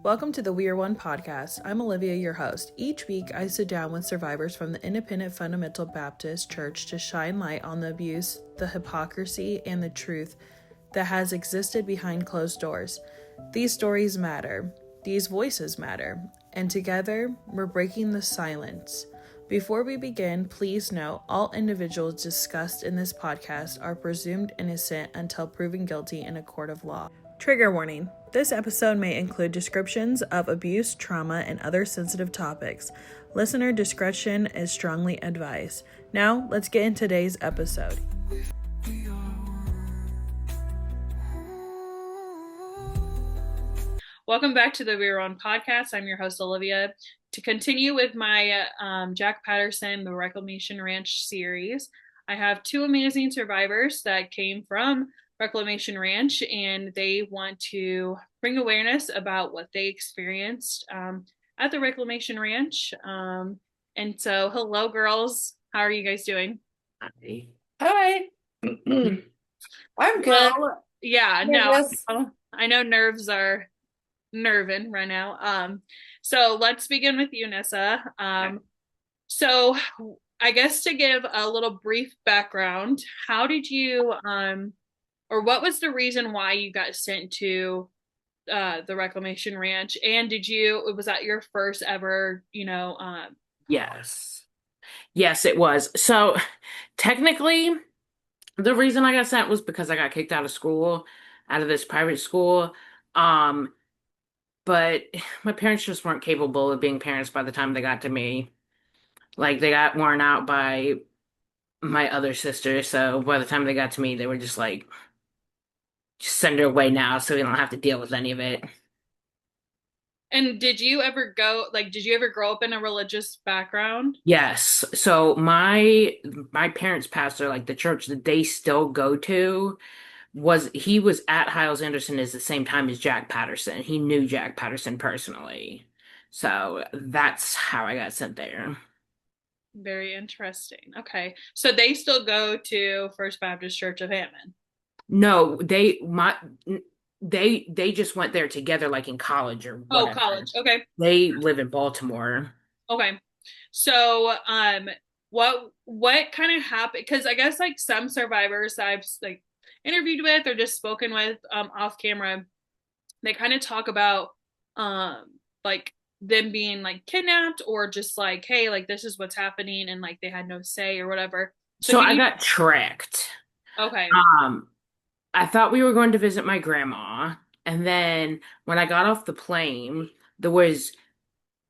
Welcome to the We Are One podcast. I'm Olivia, your host. Each week, I sit down with survivors from the Independent Fundamental Baptist Church to shine light on the abuse, the hypocrisy, and the truth that has existed behind closed doors. These stories matter. These voices matter. And together, we're breaking the silence. Before we begin, please note all individuals discussed in this podcast are presumed innocent until proven guilty in a court of law. Trigger warning. This episode may include descriptions of abuse, trauma, and other sensitive topics. Listener discretion is strongly advised. Now, let's get into today's episode. Welcome back to the We Are On podcast. I'm your host, Olivia. To continue with my Jack Patterson, the Reclamation Ranch series, I have two amazing survivors that came from Reclamation Ranch, and they want to bring awareness about what they experienced at the Reclamation Ranch. And so, hello, girls. How are you guys doing? Hi. I'm good. Yeah, no, I know nerves are nerving right now. So let's begin with you, Nyssa. So I guess to give a little brief background, how did you or what was the reason why you got sent to the Reclamation Ranch? And was that your first ever, Yes. Yes, it was. So technically, the reason I got sent was because I got kicked out of school, out of this private school. Um, but my parents just weren't capable of being parents by the time they got to me. Like they got worn out by my other sister, so by the time they got to me, they were just like, just send her away now so we don't have to deal with any of it. And did you ever grow up in a religious background? Yes. So my parents' pastor, like the church that they still go to, he was at Hiles Anderson at the same time as Jack Patterson. He knew Jack Patterson personally. So that's how I got sent there. Very interesting. Okay. So they still go to First Baptist Church of Hammond. No, they just went there together like in college or Oh, whatever. college. Okay. They live in Baltimore. Okay. So, what kind of happened? Because I guess like some survivors that I've like interviewed with or just spoken with off camera, they kind of talk about like them being like kidnapped or just like, hey, like this is what's happening, and like they had no say or whatever. So So can I you? got tricked. Okay. Um, I thought we were going to visit my grandma, and then when I got off the plane, there was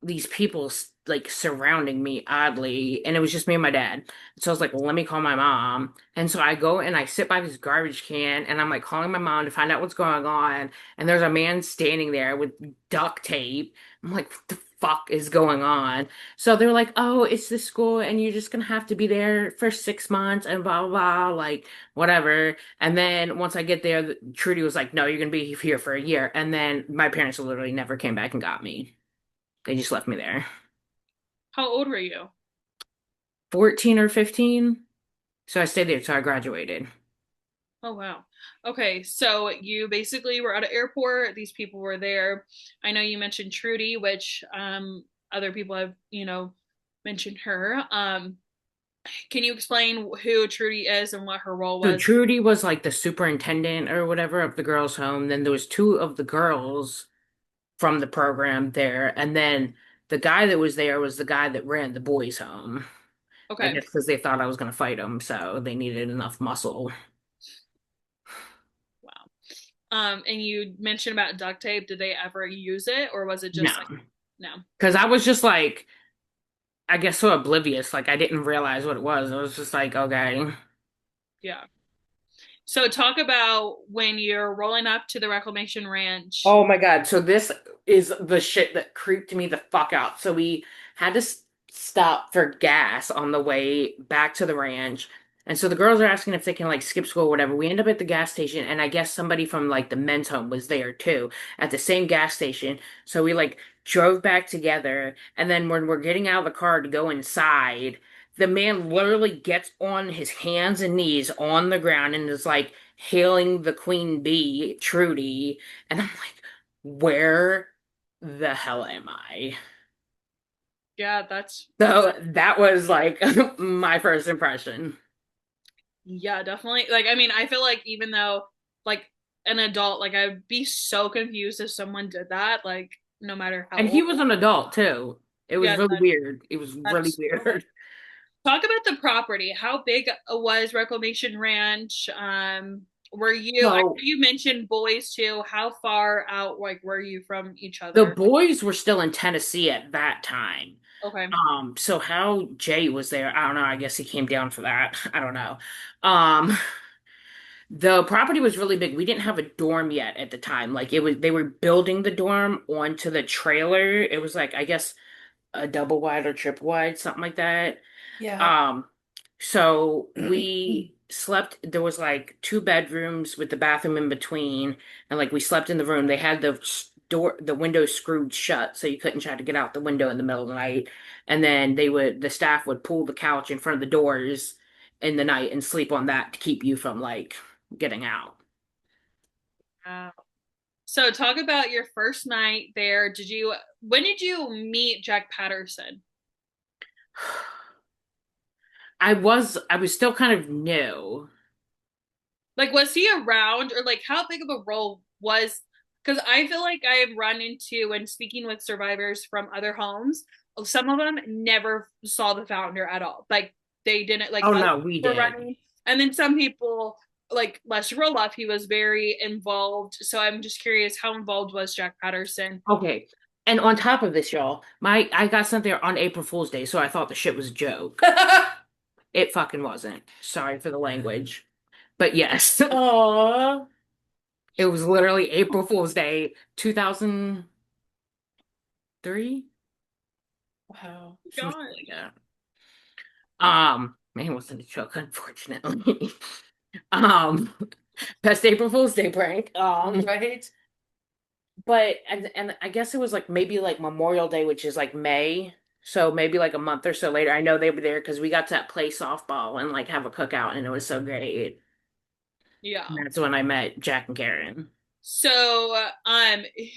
these people like surrounding me oddly, and it was just me and my dad. So I was like, well, let me call my mom. And so I go and I sit by this garbage can, and I'm like calling my mom to find out what's going on. And there's a man standing there with duct tape. I'm like, what the fuck is going on? So they were like, oh, it's the school, and you're just gonna have to be there for 6 months and blah blah blah, like whatever. And then once I get there, Trudy was like, no, you're gonna be here for a year. And then my parents literally never came back and got me. They just left me there. How old were you? 14 or 15. So I stayed there till I graduated. Oh wow. Okay, so you basically were at an airport. These people were there. I know you mentioned Trudy, which other people have, mentioned her. Can you explain who Trudy is and what her role So was? Trudy was like the superintendent or whatever of the girls' home. Then there was two of the girls from the program there. And then the guy that was there was the guy that ran the boys' home. I Okay. guess because they thought I was going to fight him, so they needed enough muscle. Wow. And you mentioned about duct tape. Did they ever use it, or was it No, just like no? because I was just like, I guess so oblivious. Like I didn't realize what it was. I was just like, okay. Yeah. So talk about when you're rolling up to the Reclamation Ranch. Oh my God. So this is the shit that creeped me the fuck out. So we had to stop for gas on the way back to the ranch. And so the girls are asking if they can like skip school or whatever. We end up at the gas station, and I guess somebody from like the men's home was there too at the same gas station. So we like drove back together. And then when we're getting out of the car to go inside, the man literally gets on his hands and knees on the ground and is like hailing the queen bee, Trudy. And I'm like, where the hell am I? Yeah, that's So that was like my first impression. yeah, definitely. Like, I mean, I feel like even though like an adult, like I'd be so confused if someone did that, like no matter how And he old. was an adult too. It was Yeah, really weird. It was really that's so. weird. Talk about the property. How big was Reclamation Ranch? Were you? I know So you mentioned boys too. How far out, like, were you from each the other? boys were still in Tennessee at that time. Okay. So how Jay was there, I don't know. I guess he came down for that. I don't know. Um, the property was really big. We didn't have a dorm yet at the time. Like it was, they were building the dorm onto the trailer. It was like, I guess, a double wide or triple wide, something like that. Yeah. Um, so we slept, there was like two bedrooms with the bathroom in between, and like we slept in the room. They had the window screwed shut, so you couldn't try to get out the window in the middle of the night. And then the staff would pull the couch in front of the doors in the night and sleep on that to keep you from like getting out. Wow. So talk about your first night there. When did you meet Jack Patterson? I was still kind of new. Like, was he around or like how big of a role was? Because I feel like I have run into when speaking with survivors from other homes, some of them never saw the founder at all. Like, they didn't, like, Oh other no, we people were did. running. And then some people, like Les Roloff, he was very involved. So I'm just curious, how involved was Jack Patterson? Okay. And on top of this, y'all, my I got sent there on April Fool's Day, so I thought the shit was a joke. It fucking wasn't. Sorry for the language. But yes. Aww. It was literally April Fool's Day, 2003? Wow. Something God. like that. Man, it wasn't a joke, unfortunately. Um, best April Fool's Day prank. Right? But and I guess it was like maybe like Memorial Day, which is like May. So maybe like a month or so later. I know they were there because we got to play softball and like have a cookout, and it was so great. And Yeah. that's when I met Jack and Karen. So,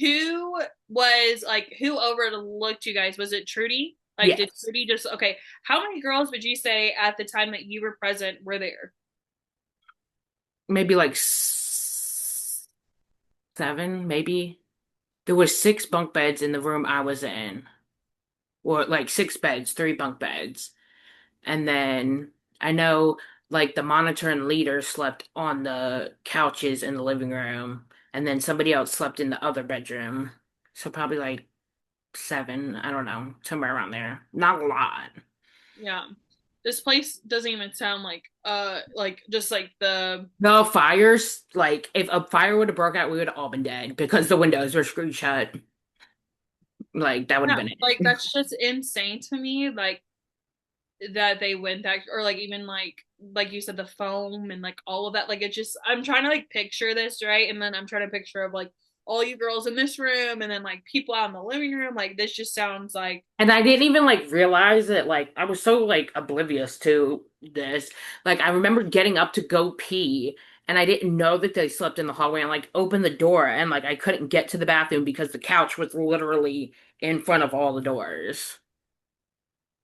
who was like who overlooked you guys? Was it Trudy? Like, did Yes. Trudy just okay? How many girls would you say at the time that you were present were there? Maybe like seven, maybe. There was six bunk beds in the room I was in. Or like six beds, three bunk beds. And then I know like the monitor and leader slept on the couches in the living room, and then somebody else slept in the other bedroom. So probably like seven, I don't know, somewhere around there. Not a lot. Yeah, this place doesn't even sound like just like the No fires, like if a fire would have broke out, we would have all been dead because the windows were screwed shut. Like that would have yeah, been like it. that's just insane to me. Like that they went back or like even like you said the foam and like all of that like it just I'm trying to like picture this right and then I'm trying to picture of like all you girls in this room and then like people out in the living room like this just sounds like And I didn't even like realize it. Like I was so like oblivious to this. Like I remember getting up to go pee, and I didn't know that they slept in the hallway, and like opened the door, and like I couldn't get to the bathroom because the couch was literally in front of all the doors.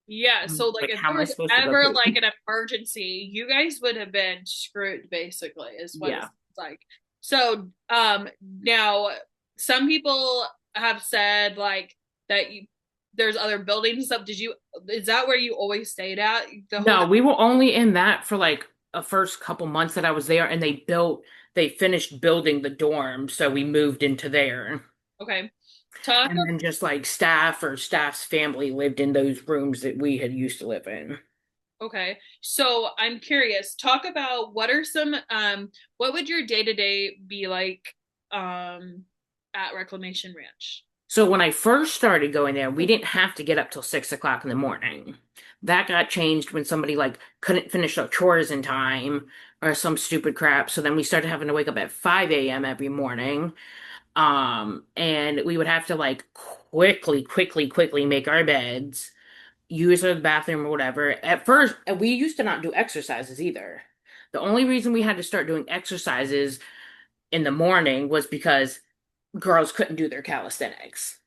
yeah so like Like if how there am I was supposed to go ever like pee? an emergency you guys would have been screwed basically is what it Yeah. sounds like so now some people have said like that you there's other buildings and stuff did you is that where you always stayed at the whole No, we were only in that for like a first couple months that I was there, and they finished building the dorm, so we moved into there. okay talk And then just like staff or staff's family lived in those rooms that we had used to live in. okay. So I'm curious. Talk about what are some what would your day-to-day be like um at Reclamation Ranch? So when I first started going there, we didn't have to get up till 6 o'clock in the morning. That got changed when somebody like couldn't finish their chores in time or some stupid crap. So then we started having to wake up at 5 a.m. every morning. And we would have to like quickly make our beds, use the bathroom or whatever. At first, and we used to not do exercises either. The only reason we had to start doing exercises in the morning was because girls couldn't do their calisthenics.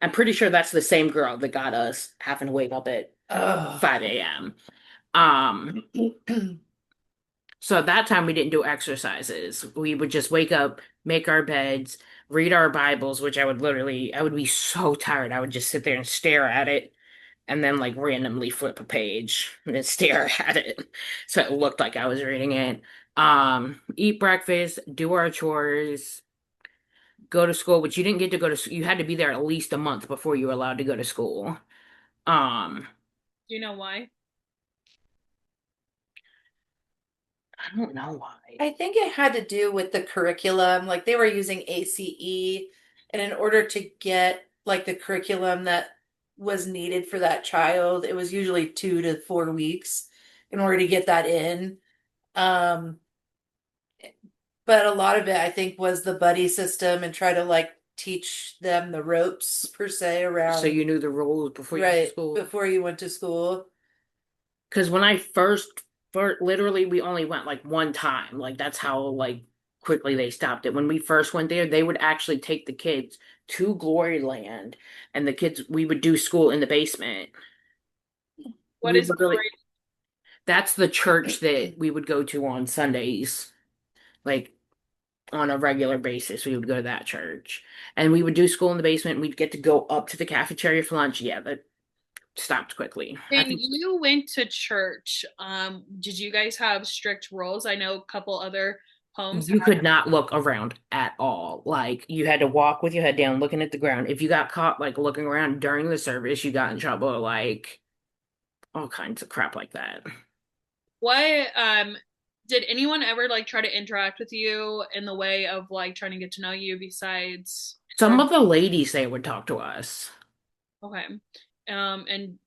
I'm pretty sure that's the same girl that got us having to wake up at Oh. 5 a.m. Um, so at that time we didn't do exercises. We would just wake up, make our beds, read our Bibles, which I would be so tired. I would just sit there and stare at it and then like randomly flip a page and then stare at it. So it looked like I was reading it. Eat breakfast, do our chores, go to school, but you didn't get to go to school. You had to be there at least a month before you were allowed to go to school. Um, Do you know why? I don't know why. I think it had to do with the curriculum. Like they were using ACE, and in order to get like the curriculum that was needed for that child, it was usually 2 to 4 weeks in order to get that in. Um, but a lot of it, I think, was the buddy system and try to like teach them the ropes per se So around you knew the rules before you went to right school? before you went to school. Because when I first, literally, we only went like one time. Like that's how like quickly they stopped it. When we first went there, they would actually take the kids to Gloryland, and the kids we would do school in the basement. What We is literally glory? That's the church that we would go to on Sundays, like on a regular basis. We would go to that church, and we would do school in the basement. And we'd get to go up to the cafeteria for lunch. Yeah, that stopped quickly. I When think you went to church, did you guys have strict rules? I know a couple other homes you could not look around at all. Like you had to walk with your head down, looking at the ground. If you got caught like looking around during the service, you got in trouble. Like all kinds of crap like that. what did anyone ever like try to interact with you in the way of like trying to get to know you besides Some or of the ladies they would talk to us. okay. And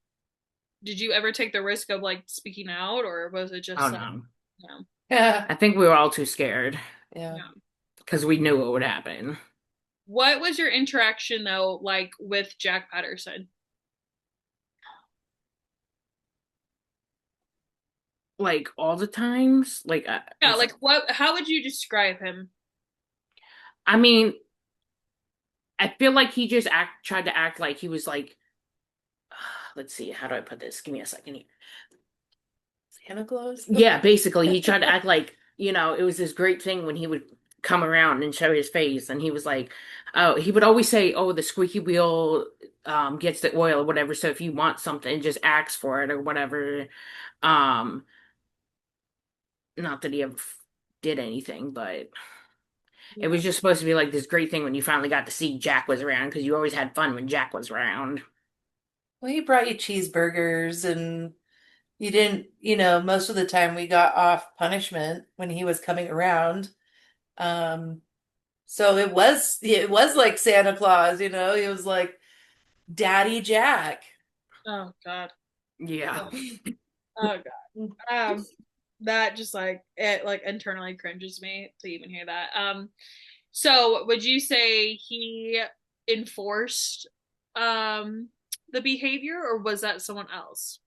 did you ever take the risk of like speaking out or was it Oh just like no. no? Yeah. I think we were all too scared Yeah. Yeah. because we knew what would happen. What was your interaction though like with Jack Patterson? Like all the times. Like Yeah, like what how would you describe him? I mean, I feel like he just tried to act like he was like let's see, how do I put this? Give me a second here. Santa Claus. Yeah, basically, he tried to act like, it was this great thing when he would come around and show his face, and he was like, oh, he would always say, oh, the squeaky wheel gets the oil or whatever. So if you want something, just ask for it or whatever. Um, Not that he ever did anything, but it Yeah. was just supposed to be like this great thing when you finally got to see Jack was around because you always had fun when Jack was around. Well, he brought you cheeseburgers and you didn't, most of the time we got off punishment when he was coming around. Um, so it was like Santa Claus, it was like Daddy Jack. Oh God. Yeah. Oh God. That just like it like internally cringes me to even hear that. So would you say he enforced the behavior or was that someone else?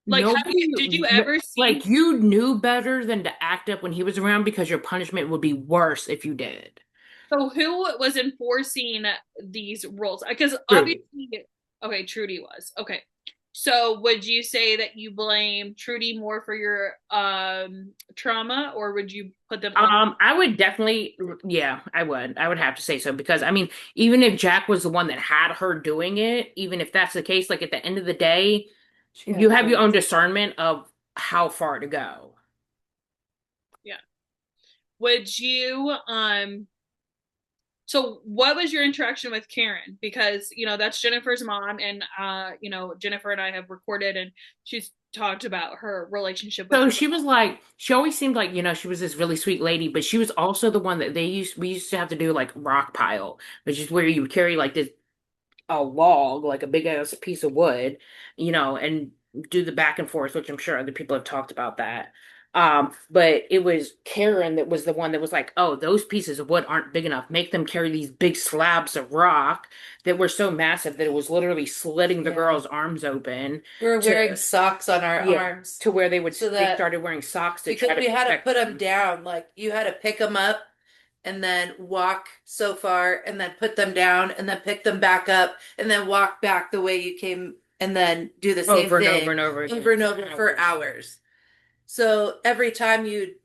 Like Nobody, did you ever see like, you knew better than to act up when he was around because your punishment would be worse if you did. so who was enforcing these rules? Because Trudy. obviously okay, Trudy was. Okay. So would you say that you blame Trudy more for your trauma or would you put them on I would definitely, yeah, I would. I would have to say so because I mean, even if Jack was the one that had her doing it, even if that's the case, like at the end of the day, She you had have your choice. own discernment of how far to go. yeah. Would you so what was your interaction with Karen? Because, that's Jennifer's mom and Jennifer and I have recorded and she's talked about her relationship with So her. she was like, she always seemed like, she was this really sweet lady, but she was also the one that we used to have to do like rock pile, which is where you would carry like this a log, like a big ass piece of wood, and do the back and forth, which I'm sure other people have talked about that. But it was Karen that was the one that was like, oh, those pieces of wood aren't big enough. Make them carry these big slabs of rock that were so massive that it was literally slitting the Yeah. girls' arms open We were wearing to, socks on our yeah, arms to where so they that started wearing socks to because try to we had to protect put them them. down, like you had to pick them up and then walk so far and then put them down and then pick them back up and then walk back the way you came and then do the same Over and over thing and over again over and for over for hours. hours. So every time you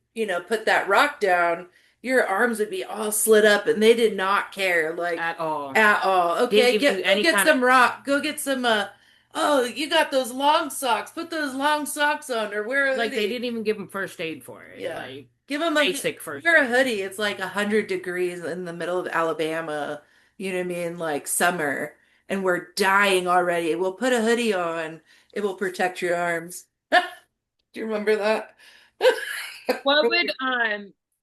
put that rock down, your arms would be all slit up and they did not care like At all. at all. Didn't Okay, give you go any get kind of some rock. Go get some oh, you got those long socks. Put those long socks on or wear a like they hoodie. didn't even give him first aid for it. Yeah. Like Give them basic first wear a aid. hoodie. It's like 100 degrees in the middle of Alabama. You know what I mean? Like summer, and we're dying already. We'll put a hoodie on. It will protect your arms. Do you remember that? What would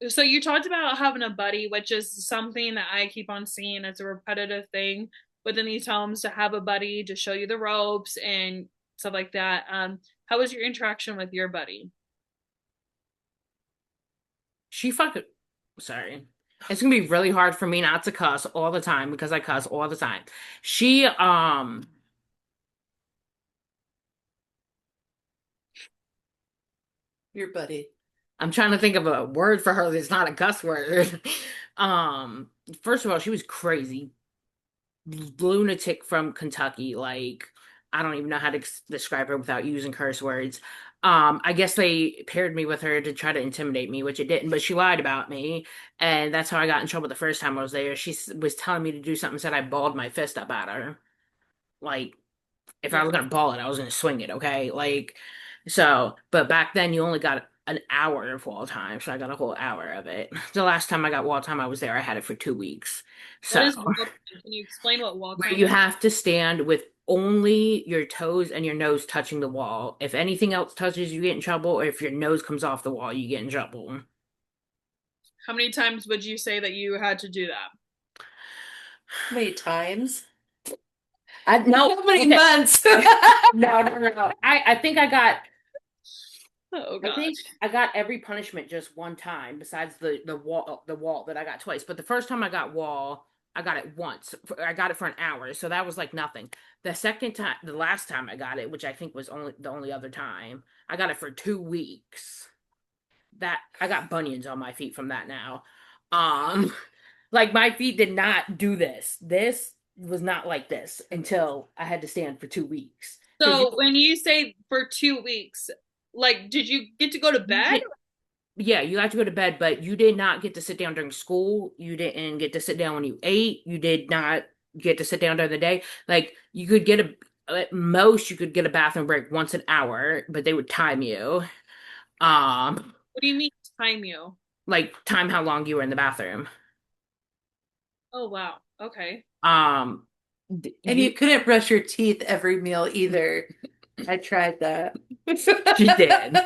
so you talked about having a buddy, which is something that I keep on seeing as a repetitive thing within these homes to have a buddy to show you the ropes and stuff like that. How was your interaction with your buddy? She fucking sorry. It's gonna be really hard for me not to cuss all the time because I cuss all the time. She Your buddy. I'm trying to think of a word for her that's not a cuss word. Um, First of all, she was crazy. Lunatic from Kentucky. Like, I don't even know how to describe her without using curse words. I guess they paired me with her to try to intimidate me, which it didn't, but she lied about me. And that's how I got in trouble the first time I was there. She was telling me to do something, said I balled my fist up at her. Like, if I Yeah. was gonna ball it, I was gonna swing it, okay? Like, so, but back then you only got an hour of wall time, so I got a whole hour of it. The last time I got wall time, I was there, I had it for 2 weeks. What So, is wall time? Can you explain what wall where time you is? have to stand with only your toes and your nose touching the wall. If anything else touches, you get in trouble, or if your nose comes off the wall, you get in trouble. How many times would you say that you had to do that? How many times? I no, How many okay. months? No. I think Oh I think gosh. I got every punishment just one time, besides the wall that I got twice. But the first time I got wall, I got it once. I got it for an hour, so that was like nothing. The second time, the last time I got it, which I think was only the only other time, I got it for 2 weeks. That I got bunions on my feet from that now. Um, like my feet did not do this. This was not like this until I had to stand for 2 weeks. Because So when you say for 2 weeks, like did you get to go to you bed? did, yeah, you got to go to bed, but you did not get to sit down during school. You didn't get to sit down when you ate. You did not get to sit down during the day. Like you could get at most you could get a bathroom break once an hour, but they would time you. Um, What do you mean time you? like time how long you were in the bathroom. Oh wow. Okay. And you You couldn't brush your teeth every meal either. I tried that. she did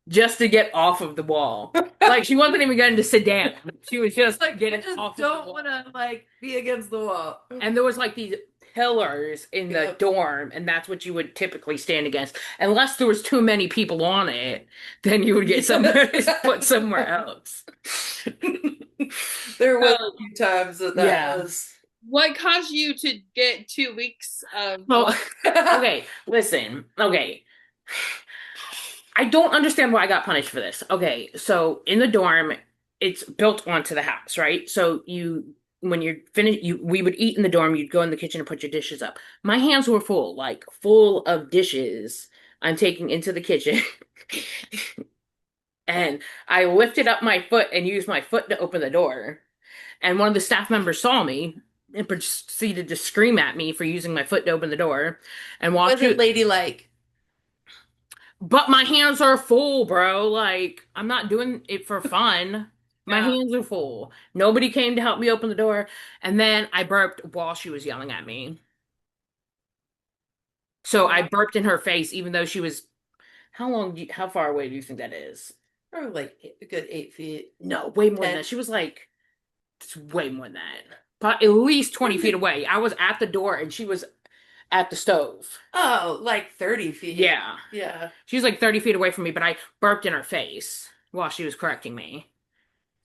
just to get off of the wall. Like she wasn't even going to sit down. She was just Like I getting just off of the don't wall. want to like be against the wall. And there was like these pillars in the Yep. dorm, and that's what you would typically stand against. Unless there was too many people on it, then you would get somewhere Yes. put somewhere else. There was a So few times that Yeah. was. what caused you to get 2 weeks of Well, okay, listen. Okay. I don't understand why I got punished for this. Okay, so in the dorm, it's built onto the house, right? So when you're finished, we would eat in the dorm. You'd go in the kitchen and put your dishes up. My hands were full, like full of dishes. I'm taking into the kitchen, and I lifted up my foot and used my foot to open the door. And one of the staff members saw me and proceeded to scream at me for using my foot to open the door, and walked Wasn't through. ladylike. But my hands are full, bro. Like, I'm not doing it for fun. My yeah. hands are full. Nobody came to help me open the door. And then I burped while she was yelling at me. So I Wow. burped in her face, even though she was, how far away do you think that is? Probably like a good 8 feet. No, way more than Ten. that. She was like, it's way more than that. But at least 20 feet away. I was at the door and she was at the stove. Oh, like 30 feet. Yeah. Yeah. She was like 30 feet away from me, but I burped in her face while she was correcting me.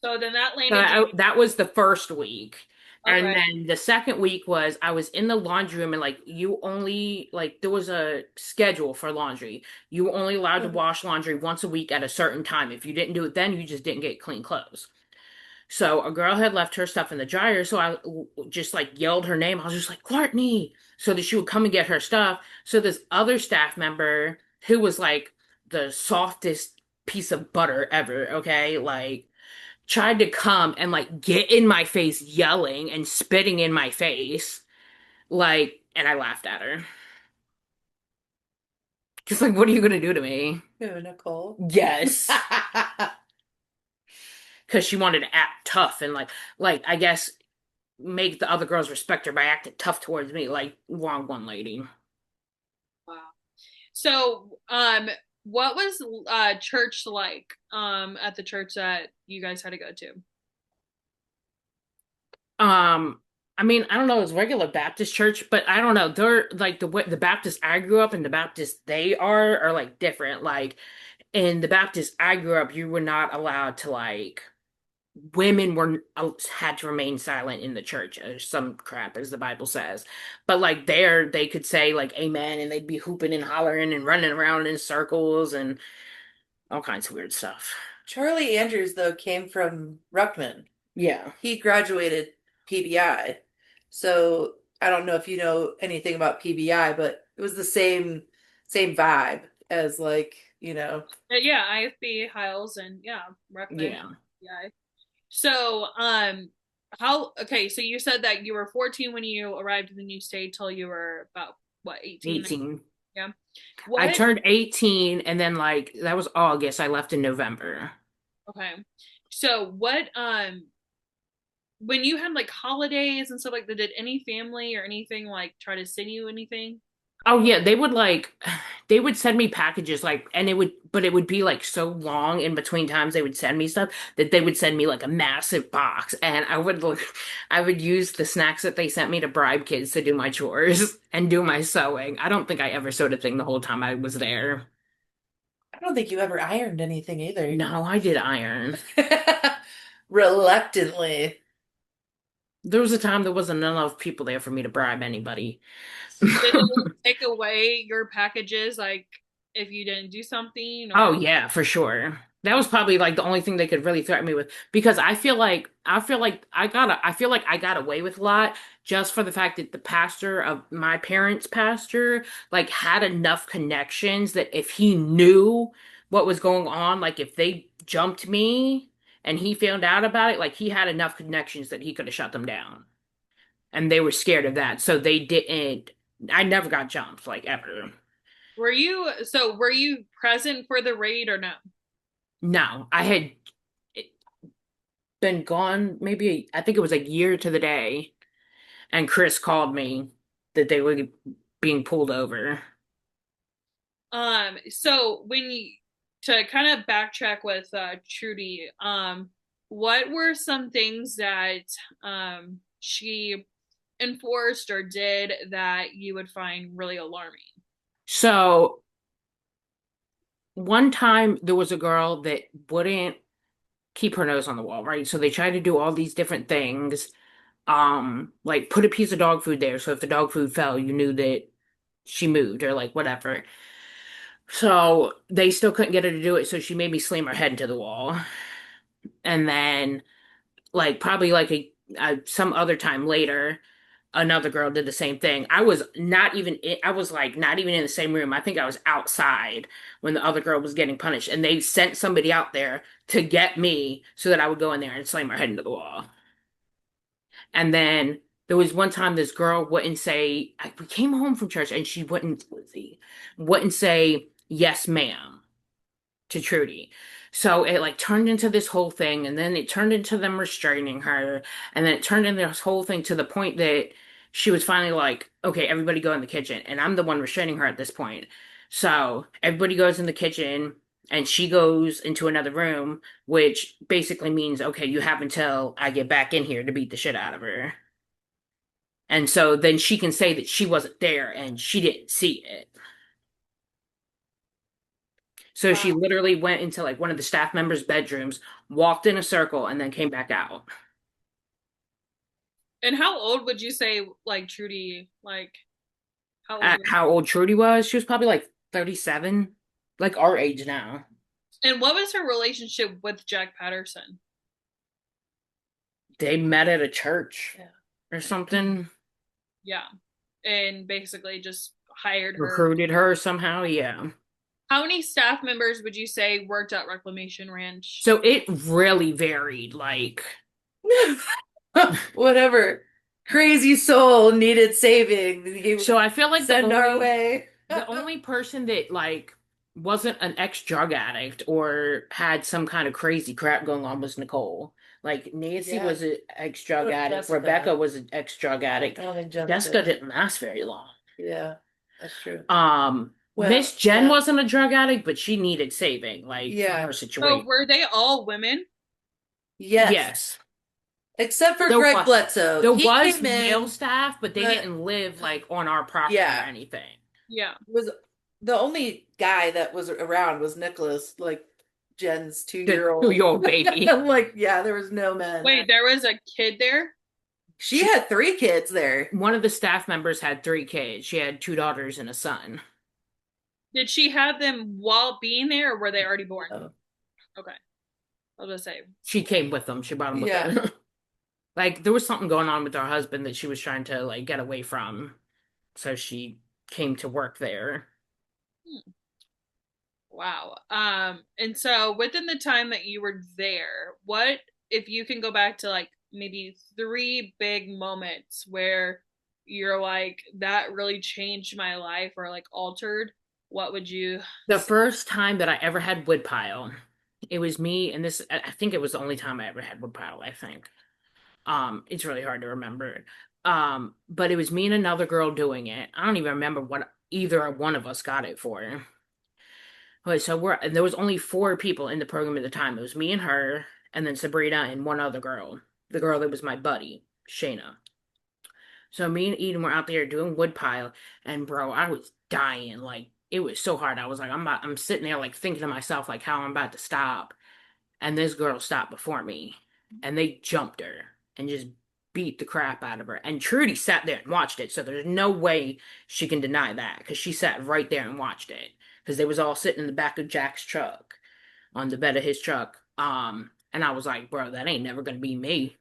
So then that So landed you. that was the first week. And Okay. then the second week was I was in the laundry room and like you only like there was a schedule for laundry. You were only allowed to wash laundry once a week at a certain time. If you didn't do it then, you just didn't get clean clothes. So a girl had left her stuff in the dryer, so I just like yelled her name. I was just like, Courtney, so that she would come and get her stuff. So this other staff member who was like the softest piece of butter ever, okay, like tried to come and like get in my face yelling and spitting in my face, like, and I laughed at her. Just like, what are you gonna do to me? Who, Nicole? Yes. Because she wanted to act tough and like I guess make the other girls respect her by acting tough towards me. Like, wrong one, lady. Wow. So, what was church like at the church that you guys had to go to? Um, I mean, I don't know, it's regular Baptist church, but I don't know. They're like the way the Baptist I grew up and the Baptist they are like different. Like in the Baptist I grew up, you were not allowed to like women were had to remain silent in the church or some crap as the Bible says. But like there they could say like amen and they'd be hooping and hollering and running around in circles and all kinds of weird stuff. Charlie Andrews, though, came from Ruckman. Yeah. He graduated PBI. So I don't know if you know anything about PBI, but it was the same vibe as like, Yeah, IFB, Hiles, and yeah, Ruckman. Yeah. Yeah. So, okay, so you said that you were 14 when you arrived in the new state till you were about, what, 18? 18. Yeah. I What, turned 18 and then like that was August. I left in November. okay. So, when you had like holidays and stuff like that, did any family or anything like try to send you anything? Oh yeah, they would like they would send me packages like and it would be like so long in between times they would send me stuff that they would send me like a massive box and I would like I would use the snacks that they sent me to bribe kids to do my chores and do my sewing. I don't think I ever sewed a thing the whole time I was there. I don't think you ever ironed anything either. No, I did iron. Reluctantly. There was a time there wasn't enough people there for me to bribe anybody. Did they take away your packages like if you didn't do something Oh or yeah, for sure. That was probably like the only thing they could really threaten me with because I feel like I got away with a lot just for the fact that the pastor of my parents' pastor like had enough connections that if he knew what was going on, like if they jumped me and he found out about it, like he had enough connections that he could have shut them down. And they were scared of that. So they didn't I never got jumped like ever. were you present for the raid or no? No, I had been gone maybe I think it was a year to the day, and Chris called me that they were being pulled over. So when you to kind of backtrack with Trudy, what were some things that she enforced or did that you would find really alarming? So one time there was a girl that wouldn't keep her nose on the wall, right? So they tried to do all these different things. Like put a piece of dog food there, so if the dog food fell, you knew that she moved or like whatever. So they still couldn't get her to do it, so she made me slam her head into the wall. And then like probably like some other time later, another girl did the same thing. I was like not even in the same room. I think I was outside when the other girl was getting punished, and they sent somebody out there to get me so that I would go in there and slam her head into the wall. And then there was one time this girl wouldn't say, we came home from church and she wouldn't say yes, ma'am to Trudy. So it like turned into this whole thing, and then it turned into them restraining her, and then it turned into this whole thing to the point that she was finally like, okay, everybody go in the kitchen. And I'm the one restraining her at this point. So everybody goes in the kitchen, and she goes into another room, which basically means, okay, you have until I get back in here to beat the shit out of her. And so then she can say that she wasn't there and she didn't see it. So she Wow. literally went into like one of the staff members' bedrooms, walked in a circle, and then came back out. And how old would you say like Trudy like how old At was how old Trudy was, she was probably like 37, like our age now. and what was her relationship with Jack Patterson? They met at a church Yeah. or something. Yeah. And basically just hired her. Recruited her somehow, yeah. How many staff members would you say worked at Reclamation Ranch? So it really varied. Like, Whatever crazy soul needed saving, you so I feel like send our way. the only person that like wasn't an ex-drug addict or had some kind of crazy crap going on was Nicole. Like Nancy Yeah. was an ex-drug What about addict, Jessica? Rebecca was an ex-drug addict. I don't think Jessica. Jessica didn't last very long. Yeah, that's true. Well, Miss Jen yeah, wasn't a drug addict, but she needed saving, like for yeah, her So situation. were they all women? yes. Yes. Except for There Greg was Bledsoe. there He was came male in, staff, but they but didn't live like on our property or yeah, anything. Yeah. was the only guy that was around was Nicholas, like Jen's The 2 year old. 2-year-old baby. Like, yeah, there was no men. Wait, there was a kid there? She She had 3 kids there. One of the staff members had 3 kids. She had 2 daughters and a son. Did she have them while being there or were they already born? Oh, Okay. I was gonna say. She came with them. She brought them with yeah. her. Like there was something going on with her husband that she was trying to like get away from, so she came to work there. Hmm. Wow. And so within the time that you were there, what if you can go back to like maybe three big moments where you're like, that really changed my life or like altered, what would you The say? first time that I ever had woodpile, it was me, and this I think it was the only time I ever had woodpile, I think. It's really hard to remember. But it was me and another girl doing it. I don't even remember what either one of us got it for. Okay, so and there was only 4 people in the program at the time. It was me and her, and then Sabrina and one other girl. The girl that was my buddy, Shayna. So me and Eden were out there doing woodpile, and bro, I was dying. Like it was so hard. I was like, I'm sitting there like thinking to myself like how I'm about to stop, and this girl stopped before me, and they jumped her and just beat the crap out of her. And Trudy sat there and watched it, so there's no way she can deny that because she sat right there and watched it because they was all sitting in the back of Jack's truck on the bed of his truck. And I was like, bro, that ain't never gonna be me.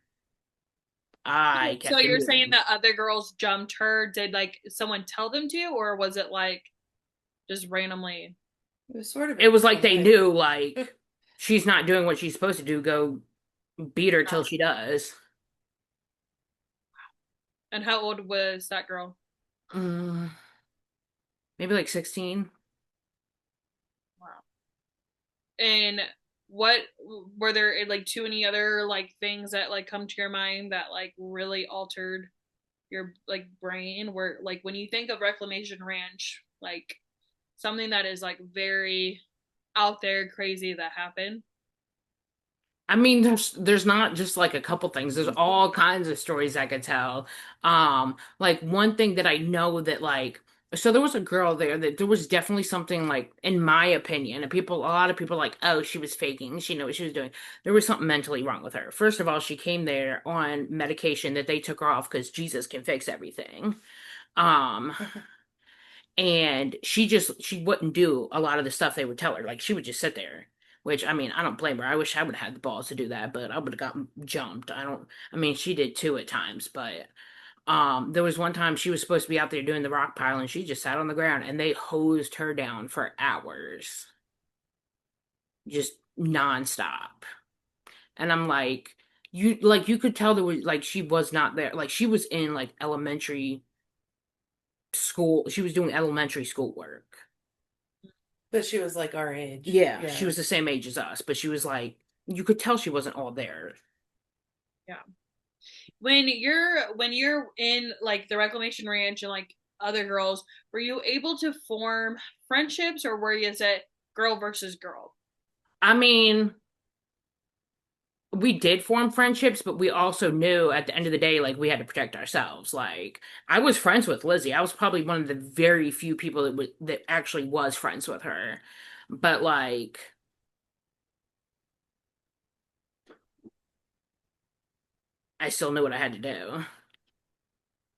I So kept it you're saying moving. that other girls jumped her? Did like someone tell them to, or was it like just randomly? It was sort of It was like they implied. knew, like, she's not doing what she's supposed to do. Go beat her till she does. And how old was that girl? Mm, maybe like 16. Wow. And what were there like too many other like things that like come to your mind that like really altered your like brain? Where like when you think of Reclamation Ranch, like something that is like very out there crazy that happened. I mean, there's not just like a couple things. There's all kinds of stories I could tell. Like one thing that I know that like so there was a girl there that there was definitely something like in my opinion, and a lot of people are like, oh, she was faking, she knew what she was doing. There was something mentally wrong with her. First of all, she came there on medication that they took her off because Jesus can fix everything. Um, and she wouldn't do a lot of the stuff they would tell her. Like she would just sit there. Which I mean, I don't blame her. I wish I would have had the balls to do that, but I would have gotten jumped. I mean, she did too at times, but there was one time she was supposed to be out there doing the rock pile and she just sat on the ground and they hosed her down for hours. Just nonstop. And I'm like you could tell there was like she was not there. Like she was in like elementary school. She was doing elementary school work. But she was like our age. Yeah, she Yeah. was the same age as us, but she was like, you could tell she wasn't all there. Yeah. When you're in like the Reclamation Ranch and like other girls, were you able to form friendships or were you is it girl versus girl? I mean, we did form friendships, but we also knew at the end of the day, like we had to protect ourselves. Like I was friends with Lizzie. I was probably one of the very few people that actually was friends with her. But like, I still knew what I had to do.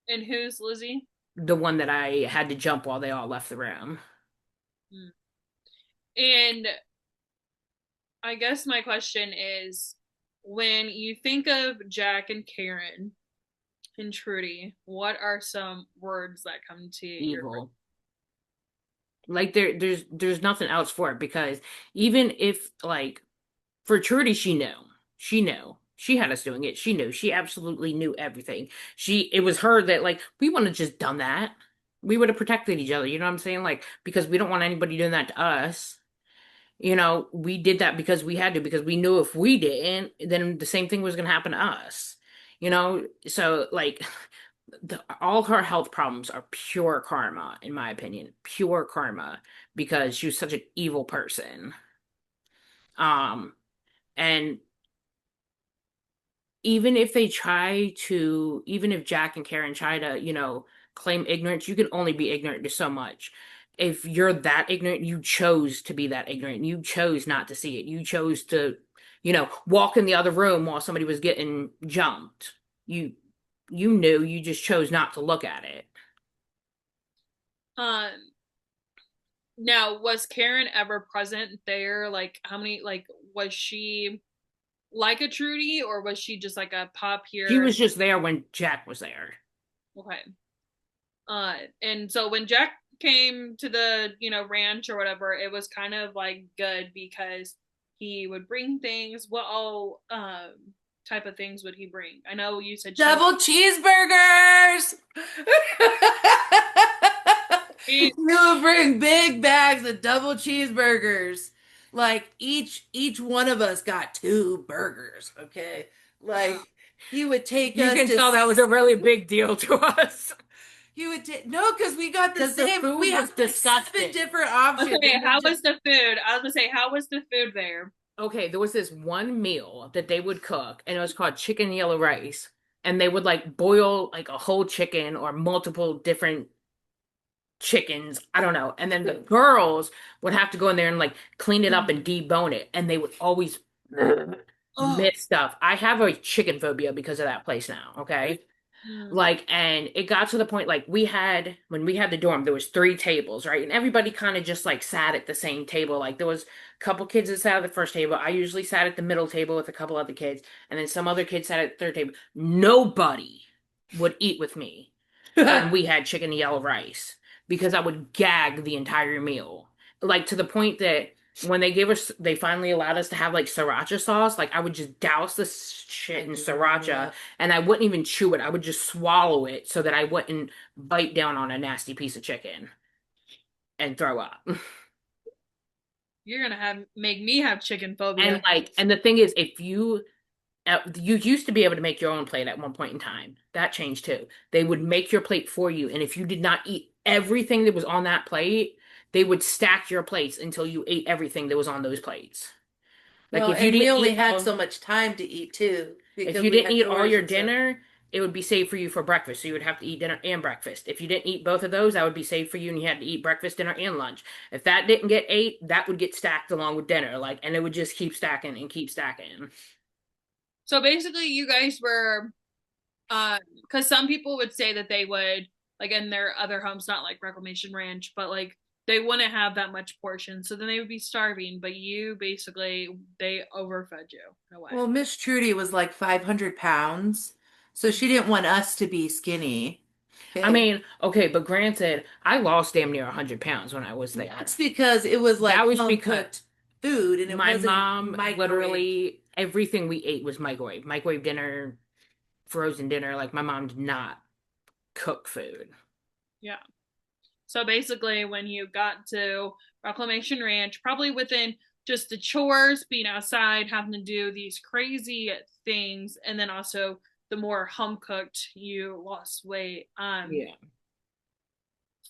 And who's Lizzie? The one that I had to jump while they all left the room. Hmm. And I guess my question is when you think of Jack and Karen and Trudy, what are some words that come to your brain? Evil. Like there's nothing else for it because even if like for Trudy, she knew. She knew. She had us doing it. She knew. She absolutely knew everything. It was her that, like, we wouldn't have just done that. We would have protected each other. You know what I'm saying? Like, because we don't want anybody doing that to us. We did that because we had to, because we knew if we didn't, then the same thing was going to happen to us. So like, all her health problems are pure karma, in my opinion. Pure karma, because she was such an evil person. Um, and even if Jack and Karen try to, claim ignorance, you can only be ignorant to so much. If you're that ignorant, you chose to be that ignorant. You chose not to see it. You chose to, walk in the other room while somebody was getting jumped. You you knew, you just chose not to look at it. Um, Now, was Karen ever present there? Like, how many, like, was she like a Trudy or was she just like a pop She here? was just there when Jack was there. Okay. And so when Jack came to the, ranch or whatever, it was kind of like good because he would bring things. What all type of things would he bring? I know you said cheese. Double cheeseburgers. Cheese. You bring big bags of double cheeseburgers. Like each one of us got two burgers, okay? Like he would take You us can to tell that was a really big deal to us. he would take no, because we got the Because the same. food We was had like seven disgusting. different options, Okay, and we how just was the food? I was gonna say, how was the food there? Okay, there was this one meal that they would cook, and it was called chicken yellow rice. And they would like boil like a whole chicken or multiple different chickens. I don't know. And then the girls would have to go in there and like clean it up and debone it. And they would always Oh, miss stuff. I have a chicken phobia because of that place now. Okay. mm. Like, and it got to the point, like, when we had the dorm, there was three tables, right? And everybody kind of just like sat at the same table. Like there was a couple kids that sat at the first table. I usually sat at the middle table with a couple other kids, and then some other kids sat at the third table. Nobody would eat with me when we had chicken and yellow rice, because I would gag the entire meal. Like to the point that when they finally allowed us to have like sriracha sauce, like I would just douse this shit in sriracha, and I wouldn't even chew it. I would just swallow it so that I wouldn't bite down on a nasty piece of chicken and throw up. You're gonna have make me have chicken phobia. And the thing is, if you used to be able to make your own plate at one point in time. That changed too. They would make your plate for you, and if you did not eat everything that was on that plate, they would stack your plates until you ate everything that was on those plates. Like well, if you and we didn't only eat had all, so much time to eat too if because you we didn't had eat all chores your and stuff. dinner, it would be saved for you for breakfast. So you would have to eat dinner and breakfast. If you didn't eat both of those, that would be saved for you, and you had to eat breakfast, dinner, and lunch. If that didn't get ate, that would get stacked along with dinner. Like, and it would just keep stacking and keep stacking. So basically, you guys were, because some people would say that they would, like in their other homes, not like Reclamation Ranch, but like they wouldn't have that much portion, so then they would be starving. But you basically they overfed you in a way. Well, Miss Trudy was like 500 pounds, so she didn't want us to be skinny. I Okay. mean, okay, but granted, I lost damn near 100 pounds when I was there. That's because it was like That was home because cooked food and it my wasn't mom, microwaved. literally, everything we ate was microwave dinner, frozen dinner. Like, my mom did not cook food. Yeah. So basically, when you got to Reclamation Ranch, probably within just the chores, being outside, having to do these crazy things, and then also the more home cooked, you lost weight. Yeah.